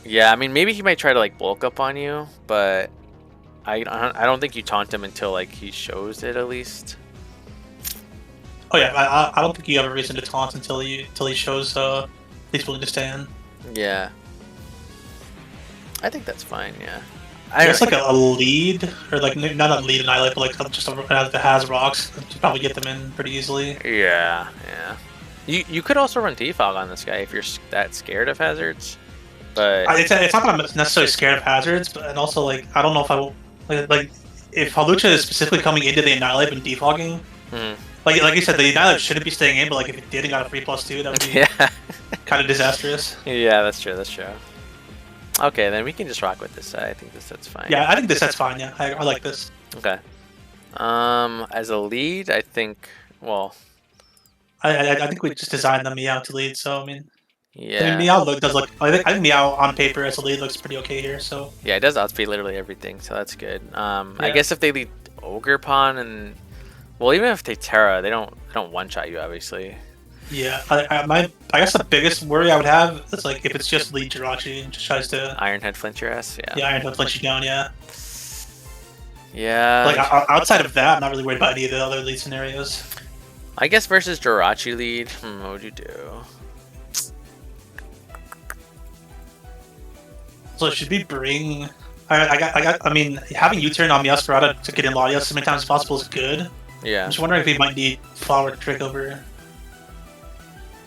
yeah, I mean maybe he might try to like bulk up on you, but I don't think you taunt him until like he shows it at least. Oh yeah, I don't think you have a reason to taunt until he shows he's willing to stay in. Yeah. I think that's fine. Yeah. I guess like a lead, or like not a lead Annihilate, but like just that has rocks. You probably get them in pretty easily. Yeah, yeah. You could also run Defog on this guy if you're that scared of hazards. But it's not that I'm necessarily scared of hazards, but and also like I don't know if I will like if Hawlucha is specifically coming into the Annihilate and defogging. Like you said, the Annihilate shouldn't be staying in, but like if it did and got a free +2, that would be kind of disastrous. Yeah, that's true. That's true. Okay, then we can just rock with this set. I think this set's fine. Yeah, I think this set's fine. Yeah, I like this. Okay. As a lead, I think. Well, I think we just designed the Meow to lead. So I mean, yeah. I mean, Meow does look. I think Meow on paper as a lead looks pretty okay here. So yeah, it does outspeed literally everything. So that's good. I guess if they lead Ogre Pawn and well, even if they Terra, they don't one shot you obviously. Yeah, I guess the biggest worry I would have is like if it's just lead Jirachi and just tries to Ironhead flinch your ass. Yeah. Yeah, Ironhead flinch you down. Yeah. Yeah. Like outside of that, I'm not really worried about any of the other lead scenarios. I guess versus Jirachi lead, what would you do? So should we bring? I mean, having U-turn on Meowscarada to get in Latios as many times as possible is good. Yeah. I'm just wondering if we might need Flower Trick over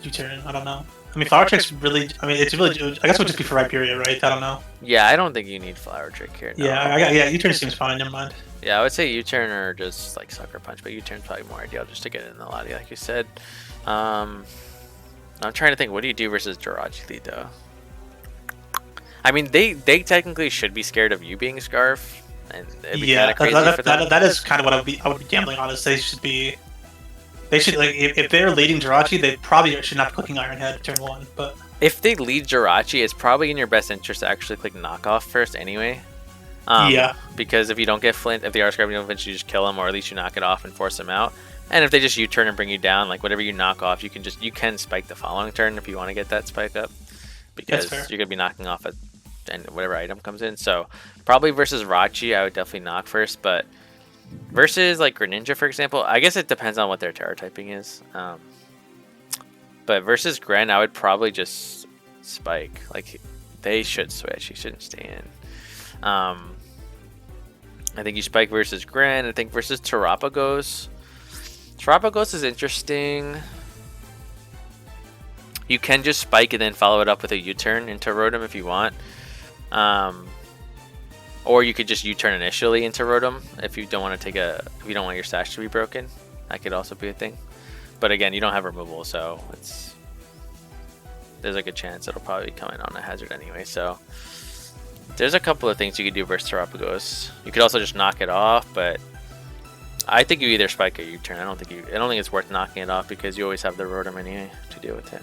U-turn. I don't know. I mean, Flower Trick's really. I mean, it's really. I guess it would just be for Rhyperior, right? I don't know. Yeah, I don't think you need Flower Trick here. No. Yeah, U-turn seems fine. Never mind. Yeah, I would say U-turn or just like Sucker Punch, but U-turn's probably more ideal just to get it in the Lottie, like you said. I'm trying to think. What do you do versus Jirachi lead though? I mean, they technically should be scared of you being Scarf, and it'd be kind of crazy for them. That is kind of what I would be gambling on. Is they should like if they're leading Jirachi, they probably should not be clicking Ironhead turn 1. But if they lead Jirachi, it's probably in your best interest to actually click Knockoff first anyway. Because if you don't get Flint, if the R-Scarf you don't flinch, you just kill him, or at least you knock it off and force him out. And if they just U-turn and bring you down, like whatever you knock off, you can spike the following turn if you want to get that spike up, because you're gonna be knocking off and whatever item comes in. So probably versus Rachi, I would definitely knock first, but versus like Greninja, for example, I guess it depends on what their Terra typing is. But versus Gren, I would probably just spike. Like they should switch. He shouldn't stay in. I think you spike versus Gren. I think versus Terapagos. Terapagos is interesting. You can just spike and then follow it up with a U-turn into Rotom if you want. Or you could just U-turn initially into Rotom if you don't want to take if you don't want your Sash to be broken. That could also be a thing. But again, you don't have removal, so there's a good chance it'll probably come in on a hazard anyway. So there's a couple of things you could do versus Terapagos. You could also just knock it off, but I think you either spike or U-turn. I don't think it's worth knocking it off because you always have the Rotom anyway to deal with it.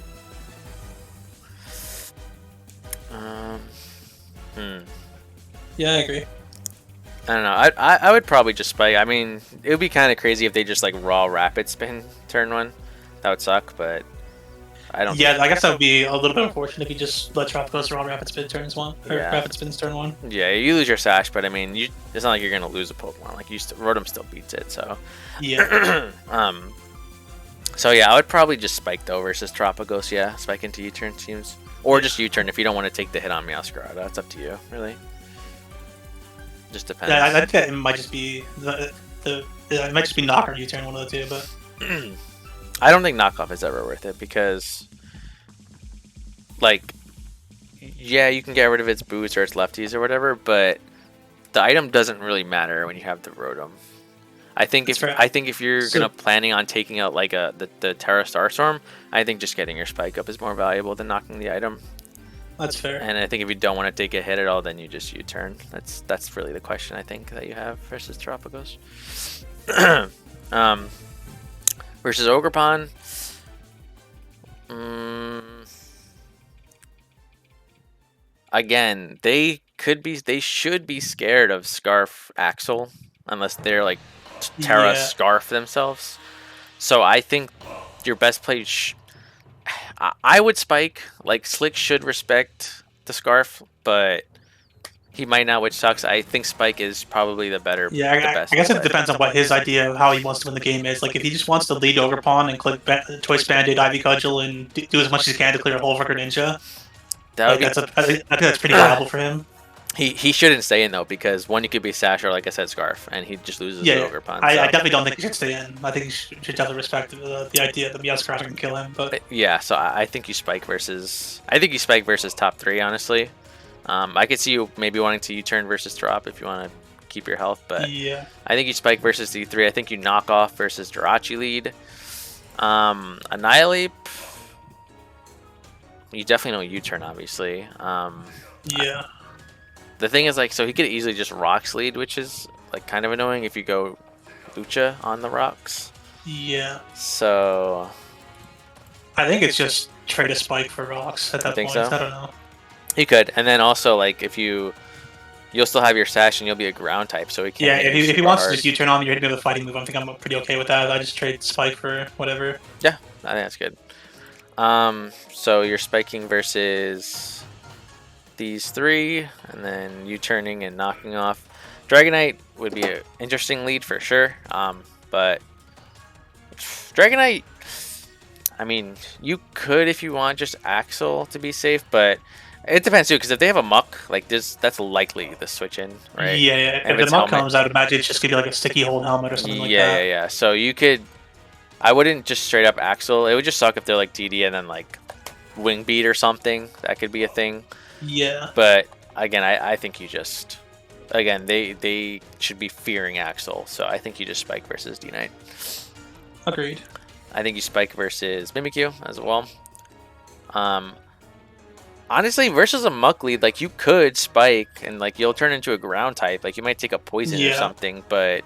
Yeah, I agree. I don't know. I would probably just spike. I mean, it would be kind of crazy if they just like raw rapid spin turn 1. That would suck, but I don't. Yeah, I guess that would be a little bit unfortunate if you just let Tropico's raw rapid spin turns 1 or rapid spins turn 1. Yeah, you lose your Sash, but I mean, it's not like you're gonna lose a Pokemon. Like Rotom still beats it, so. Yeah. So yeah, I would probably just spike though versus Tropicos. Yeah, spike into U-turn teams, or just U-turn if you don't want to take the hit on Meowscarada. That's up to you, really. Just depends. Yeah, I think it might just be it might just be knock or U-turn, one of the two, but I don't think knockoff is ever worth it because, like, yeah, you can get rid of its boots or its lefties or whatever, but the item doesn't really matter when you have the Rotom. I think if you're planning on taking out like the Terra Starstorm, I think just getting your spike up is more valuable than knocking the item. That's fair. And I think if you don't want to take a hit at all, then you just U-turn. That's really the question I think that you have versus Tropicos. Versus Ogerpon. Again, they should be scared of Scarf Axel unless they're like Terra Scarf themselves. So I think your best play. I would spike. Like Slick should respect the Scarf, but he might not, which sucks. I think Spike is probably the better. Yeah, the best I guess it depends on what his idea of how he wants to win the game is. Like if he just wants to lead Ogerpon and click Choice Band-Aid, Ivy Cudgel, and do as much as he can to clear a whole for Greninja. I think that's pretty viable for him. He shouldn't stay in though because one, you could be Sash or like I said Scarf, and he just loses the Ogerpon. I definitely don't think he should stay in. I think he should definitely respect the idea that Meowscarada can kill him. But yeah, so I think you spike versus top 3 honestly. I could see you maybe wanting to U-turn versus drop if you want to keep your health, but yeah, I think you spike versus D3. I think you knock off versus Jirachi lead. Annihilate. You definitely don't U-turn, obviously. Yeah. The thing is, like, so he could easily just Rocks lead, which is like kind of annoying if you go Lucha on the Rocks. Yeah. So I think it's just trade a spike for Rocks at that point. So? I don't know. You could, and then also like if you'll still have your Sash and you'll be a ground type, so he can. Yeah, if he wants to just U-turn on, you're hitting with a fighting move. I think I'm pretty okay with that. I just trade spike for whatever. Yeah, I think that's good. So you're spiking versus these 3, and then U-turning and knocking off. Dragonite would be an interesting lead for sure. But Dragonite, I mean, you could if you want just Axel to be safe, but it depends too, because if they have a Muck, like this, that's likely the switch in, right? Yeah. If the Muck comes, I'd imagine it's just gonna be like a sticky hold helmet or something like that. Yeah. So you could, I wouldn't just straight up Axel. It would just suck if they're like DD and then like Wing Beat or something. That could be a thing. Yeah. But again, I think you just, again, they should be fearing Axel. So I think you just spike versus D-Knight. Agreed. I think you spike versus Mimikyu as well. Honestly, versus a Muck lead, like you could spike and like you'll turn into a ground type. Like you might take a poison or something, but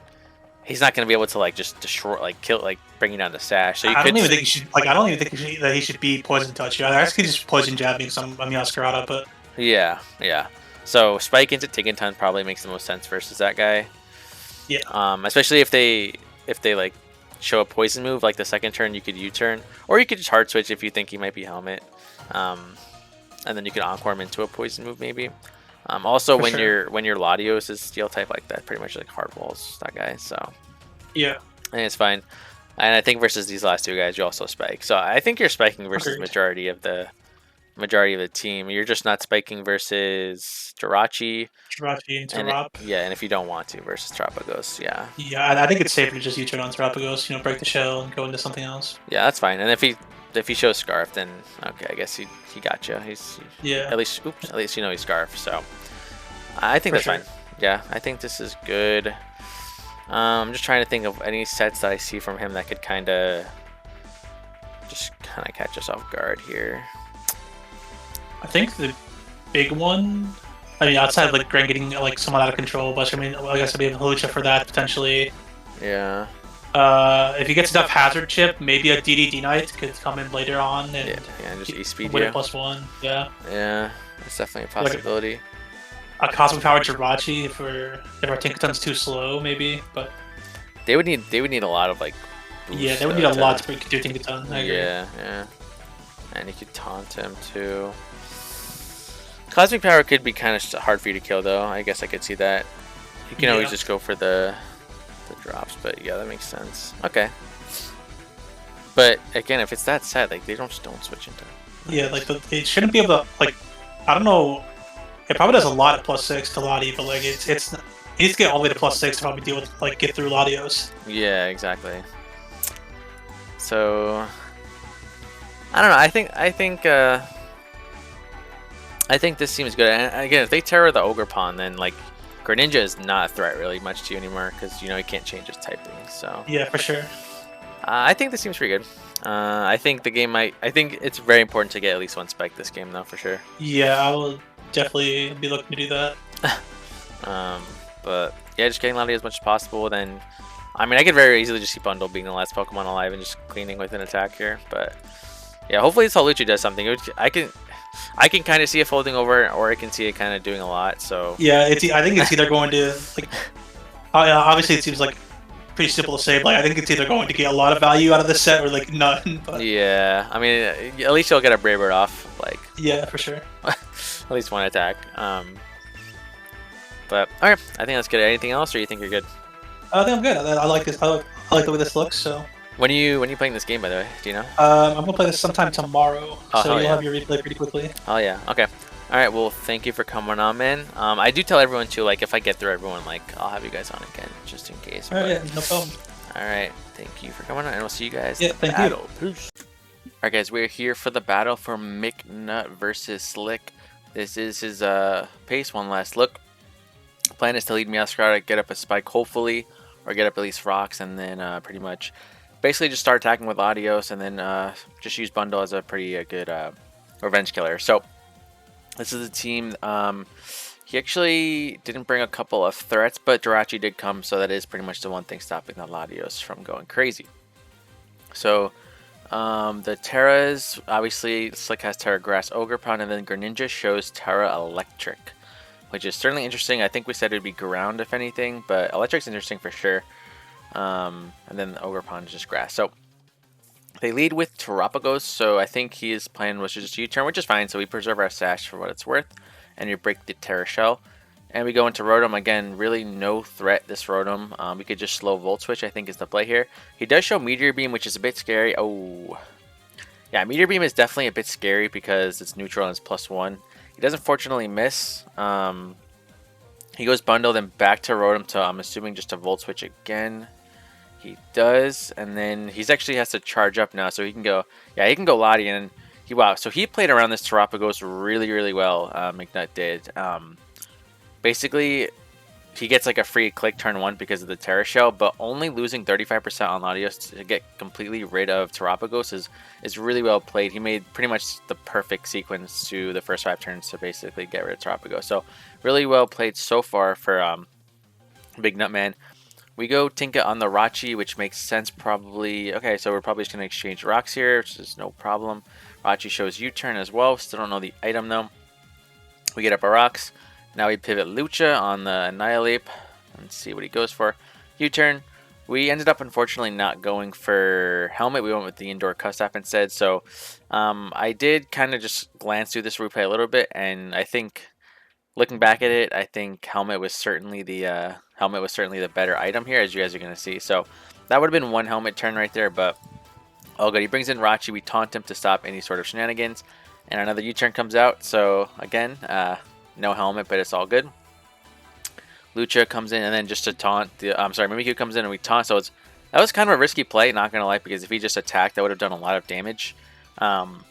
he's not going to be able to like just destroy, like kill, like bring you down to Sash. So you I don't even think he should. Like I don't even think that he should be poison touch. I guess he just poison jabbing some Meowscarada, but yeah. So spike into Tinkaton probably makes the most sense versus that guy. Yeah. Especially if they like show a poison move like the second turn, you could U-turn, or you could just hard switch if you think he might be Helmet. And then you can Encore him into a poison move maybe. Also, when your Latios is Steel type, like that pretty much like hard walls that guy. So yeah, and it's fine. And I think versus these last 2 guys, you also spike. So I think you're spiking versus majority of the team. You're just not spiking versus Jirachi and Terap. Yeah, and if you don't want to versus Terapagos, yeah. Yeah, I think it's safer to just U-turn on Terapagos. Break the shell and go into something else. Yeah, that's fine. And if if he shows Scarf, then okay, I guess he got you. He's at least you know he's Scarf. So I think that's fine. Yeah, I think this is good. I'm just trying to think of any sets that I see from him that could kind of catch us off guard here. I think the big one, I mean, outside of like Gren getting like somewhat out of control, but I mean, I guess I'd be able to Lucha for that potentially. Yeah. If he gets enough hazard chip, maybe a DDD Knight could come in later on and just E-speed win a +1. Yeah. Yeah, that's definitely a possibility. Like a cosmic power Jirachi if our Tinkaton's too slow, maybe, but they would need a lot of like. Yeah, they would need a lot to break through Tinkaton. I agree. Yeah. And you could taunt him too. Cosmic power could be kind of hard for you to kill, though. I guess I could see that. You can always just go for the drops, but yeah, that makes sense. Okay. But again, if it's that set, like they don't switch into. Yeah, like it shouldn't be able to like. I don't know. It probably does a lot at +6 to Lottie, but like it needs to get all the way to +6 to probably deal with get through Latios. Yeah, exactly. So I don't know. I think this seems good. And again, if they terror the Ogre Pawn, then like Greninja is not a threat really much to you anymore because you know he can't change his typing. So yeah, for sure. I think this seems pretty good. I think the game I think it's very important to get at least one spike this game though, for sure. Yeah, I will definitely be looking to do that. But yeah, just getting Lottie as much as possible. Then, I mean, I could very easily just see Bundle being the last Pokemon alive and just cleaning with an attack here. But yeah, hopefully this Holucha does something. I can kind of see it folding over, or I can see it kind of doing a lot. So yeah, I think it's either going to like. Obviously, it seems like pretty simple to say, but like, I think it's either going to get a lot of value out of this set or like none. But yeah, I mean, at least you'll get a Brave Bird off. Like yeah, for sure. At least one attack. But all right, I think that's good. Anything else, or you think you're good? I think I'm good. I like this. I like the way this looks. So when are you playing this game, by the way? Do you know? I'm gonna play this sometime tomorrow. Oh, so you'll have your replay pretty quickly. Oh yeah. Okay. All right. Well, thank you for coming on, man. I do tell everyone too. Like, if I get through everyone, like, I'll have you guys on again, just in case. All right. Yeah, no problem. All right. Thank you for coming on, and we'll see you guys. Yeah. Thank you. Peace. All right, guys. We're here for the battle for McNutt versus Slick. This is his pace. One last look. Plan is to lead Meowscarada, get up a spike, hopefully, or get up at least rocks, and then pretty much basically just start attacking with Latios, and then just use Bundle as a pretty good revenge killer. So this is the team. He actually didn't bring a couple of threats, but Jirachi did come, so that is pretty much the one thing stopping the Latios from going crazy. So the Terras, obviously Slick has Terra Grass, Ogre Pound, and then Greninja shows Terra Electric, which is certainly interesting. I think we said it would be ground if anything, but Electric's interesting for sure. And then the Ogre Pond is just grass. So they lead with Terapagos, so I think his plan was just U-turn, which is fine. So we preserve our sash for what it's worth, and you break the Terra Shell. And we go into Rotom. Again, really no threat this Rotom. We could just slow Volt Switch, I think is the play here. He does show Meteor Beam, which is a bit scary. Oh, yeah, Meteor Beam is definitely a bit scary because it's neutral and it's +1. He doesn't fortunately miss. He goes Bundle, then back to Rotom, so I'm assuming just a Volt Switch again. He does, and then he's actually has to charge up now, so he can go. Yeah, he can go Lottie, and wow. So he played around this Terapagos really, really well. McNutt did. Basically, he gets like a free click turn 1 because of the Terra Shell, but only losing 35% on Latios to get completely rid of Terapagos is really well played. He made pretty much the perfect sequence to the first 5 turns to basically get rid of Terapagos. So really well played so far for Big Nut Man. We go Tinka on the Rachi, which makes sense probably. Okay, so we're probably just going to exchange rocks here, which is no problem. Rachi shows U-turn as well. Still don't know the item though. We get up our rocks. Now we pivot Lucha on the Annihilate and see what he goes for. U-turn. We ended up unfortunately not going for Helmet. We went with the Indoor Custap instead. So I did kind of just glance through this replay a little bit, and I think looking back at it, I think Helmet was certainly the better item here, as you guys are going to see. So that would have been one Helmet turn right there, but all good. He brings in Rachi. We taunt him to stop any sort of shenanigans, and another U-turn comes out. So again, no Helmet, but it's all good. Lucha comes in, and then just to taunt Mimikyu comes in and we taunt. So that was kind of a risky play, not gonna lie, because if he just attacked, that would have done a lot of damage. Um,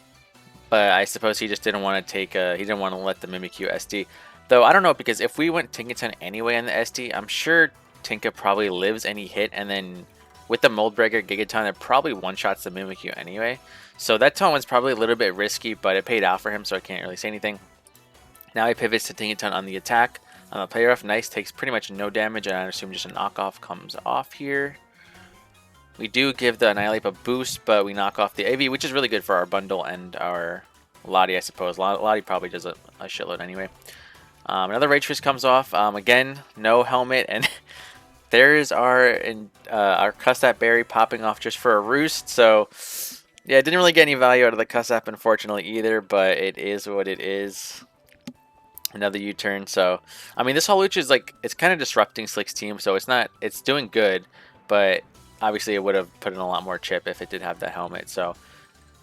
but I suppose he just didn't want to take he didn't want to let the Mimikyu SD. Though I don't know, because if we went Tinkaton anyway on the SD, I'm sure Tinka probably lives any hit, and then with the Mold Breaker Gigaton, it probably one-shots the Mimikyu anyway. So that tone was probably a little bit risky, but it paid out for him, so I can't really say anything. Now he pivots to Tinkaton on the attack. On the play rough, nice, takes pretty much no damage, and I assume just a knockoff comes off here. We do give the Annihilate a boost, but we knock off the AV, which is really good for our bundle and our Lottie, I suppose. Lottie probably does a shitload anyway. Another Rage Fist comes off. Again, no helmet, and there is our Cussap Berry popping off just for a roost. So, yeah, didn't really get any value out of the Cussap, unfortunately, either, but it is what it is. Another U-turn. So, I mean, this Hawlucha is like, it's kind of disrupting Slick's team, so it's doing good, but obviously it would have put in a lot more chip if it did have that helmet. So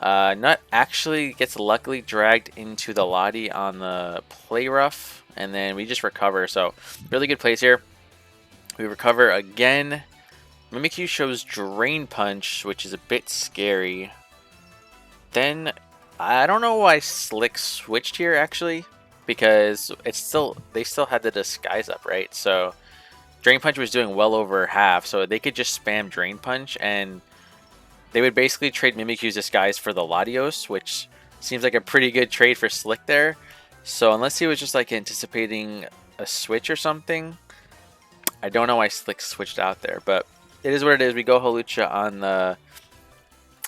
Nut actually gets luckily dragged into the Lottie on the play rough, and then we just recover. So really good plays here. We recover again. Mimikyu shows Drain Punch, which is a bit scary. Then I don't know why Slick switched here actually, because they still had the disguise up, right? So Drain Punch was doing well over half, so they could just spam Drain Punch, and they would basically trade Mimikyu's Disguise for the Latios, which seems like a pretty good trade for Slick there. So unless he was just like anticipating a switch or something, I don't know why Slick switched out there, but it is what it is. We go Hawlucha on the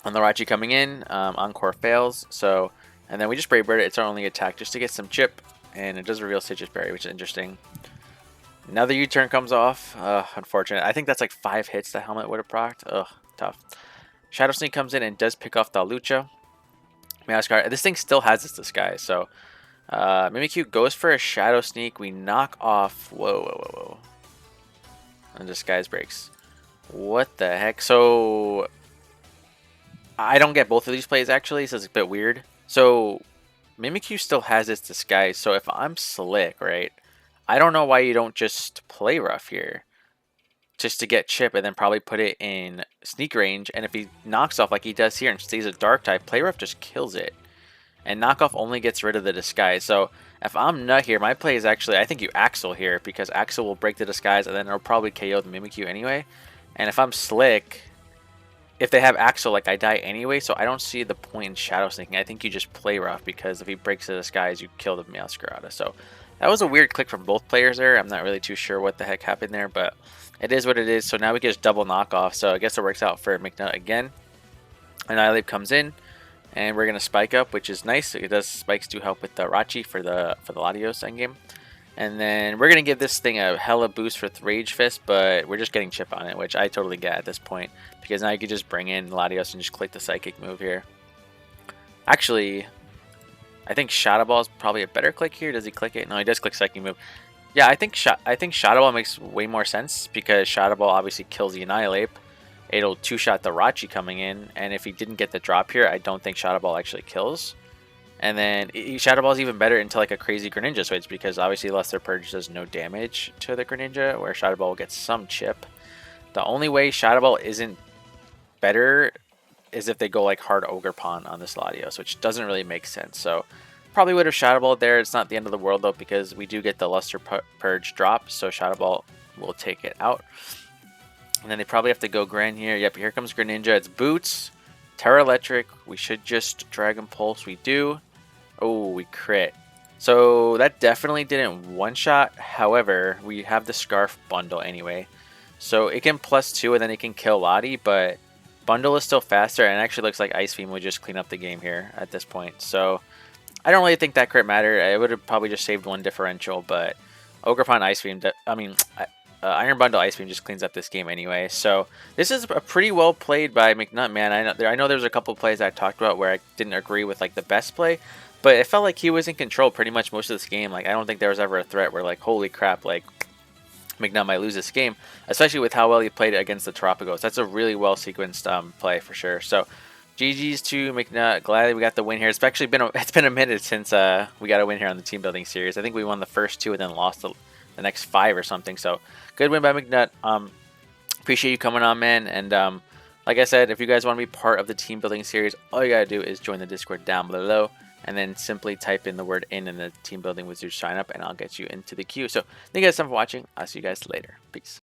Rachi coming in. Encore fails, so and then we just Brave Bird it. It's our only attack just to get some chip, and it does reveal Citrus Berry, which is interesting. Another U-turn comes off. Unfortunate. I think that's like 5 hits the helmet would have procced. Ugh, tough. Shadow Sneak comes in and does pick off the Lucha. Meowscarada. This thing still has its disguise, so Mimikyu goes for a Shadow Sneak. We knock off. Whoa. And disguise breaks. What the heck? So I don't get both of these plays actually, so it's a bit weird. So Mimikyu still has its disguise, so if I'm Slick, right, I don't know why you don't just play rough here just to get chip and then probably put it in sneak range, and if he knocks off like he does here and stays a dark type, play rough just kills it, and knockoff only gets rid of the disguise. So if I'm Nut here, my play is actually, I think you Axel here, because Axel will break the disguise and then it'll probably KO the Mimikyu anyway. And if I'm Slick, if they have Axel, like, I die anyway, so I don't see the point in Shadow Sneaking. I think you just play rough, because if he breaks the disguise, you kill the Meowscarada. So that was a weird click from both players there. I'm not really too sure what the heck happened there, but it is what it is. So now we get just double knockoff, so I guess it works out for McNutt again. Annihilate comes in, and we're going to spike up, which is nice. It does, spikes do help with the Rachi for the Latios endgame. And then we're going to give this thing a hella boost with Rage Fist, but we're just getting chip on it, which I totally get at this point, because now you can just bring in Latios and just click the Psychic move here. Actually, I think Shadow Ball is probably a better click here. Does he click it? No, he does click Psychic move. Yeah, I think Shadow Ball makes way more sense, because Shadow Ball obviously kills the Annihilate. It'll two-shot the Rachi coming in, and if he didn't get the drop here, I don't think Shadow Ball actually kills. And then Shadow Ball is even better into like a crazy Greninja switch, because obviously Luster Purge does no damage to the Greninja, where Shadow Ball will get some chip. The only way Shadow Ball isn't better is if they go like hard Ogerpon on this Latios, which doesn't really make sense. So probably would have Shadow Ball there. It's not the end of the world though, because we do get the Luster Purge drop, so Shadow Ball will take it out. And then they probably have to go Gran here. Yep, here comes Greninja. It's Boots, Terra Electric. We should just Dragon Pulse. We do. Oh, we crit. So that definitely didn't one-shot. However, we have the Scarf bundle anyway. So it can +2 and then it can kill Lottie, but bundle is still faster, and it actually looks like Ice Beam would just clean up the game here at this point. So I don't really think that crit mattered. It would have probably just saved one differential, but Ogerpon Ice Beam, Iron Bundle Ice Beam just cleans up this game anyway. So this is a pretty well played by McNutt, man. I know there's a couple of plays I talked about where I didn't agree with like the best play, but it felt like he was in control pretty much most of this game. Like, I don't think there was ever a threat where like, holy crap, like McNutt might lose this game, especially with how well he played it against the Tropicals. That's a really well sequenced play for sure. So GG's to McNutt. Glad we got the win here. It's actually been a minute since we got a win here on the team building series. I think we won the first 2 and then lost the next 5 or something. So good win by McNutt. Appreciate you coming on, man, and Like I said, if you guys want to be part of the team building series, all you gotta do is join the Discord down below, and then simply type in the word in the team building with Zooch sign up, and I'll get you into the queue. So thank you guys so much for watching. I'll see you guys later. Peace.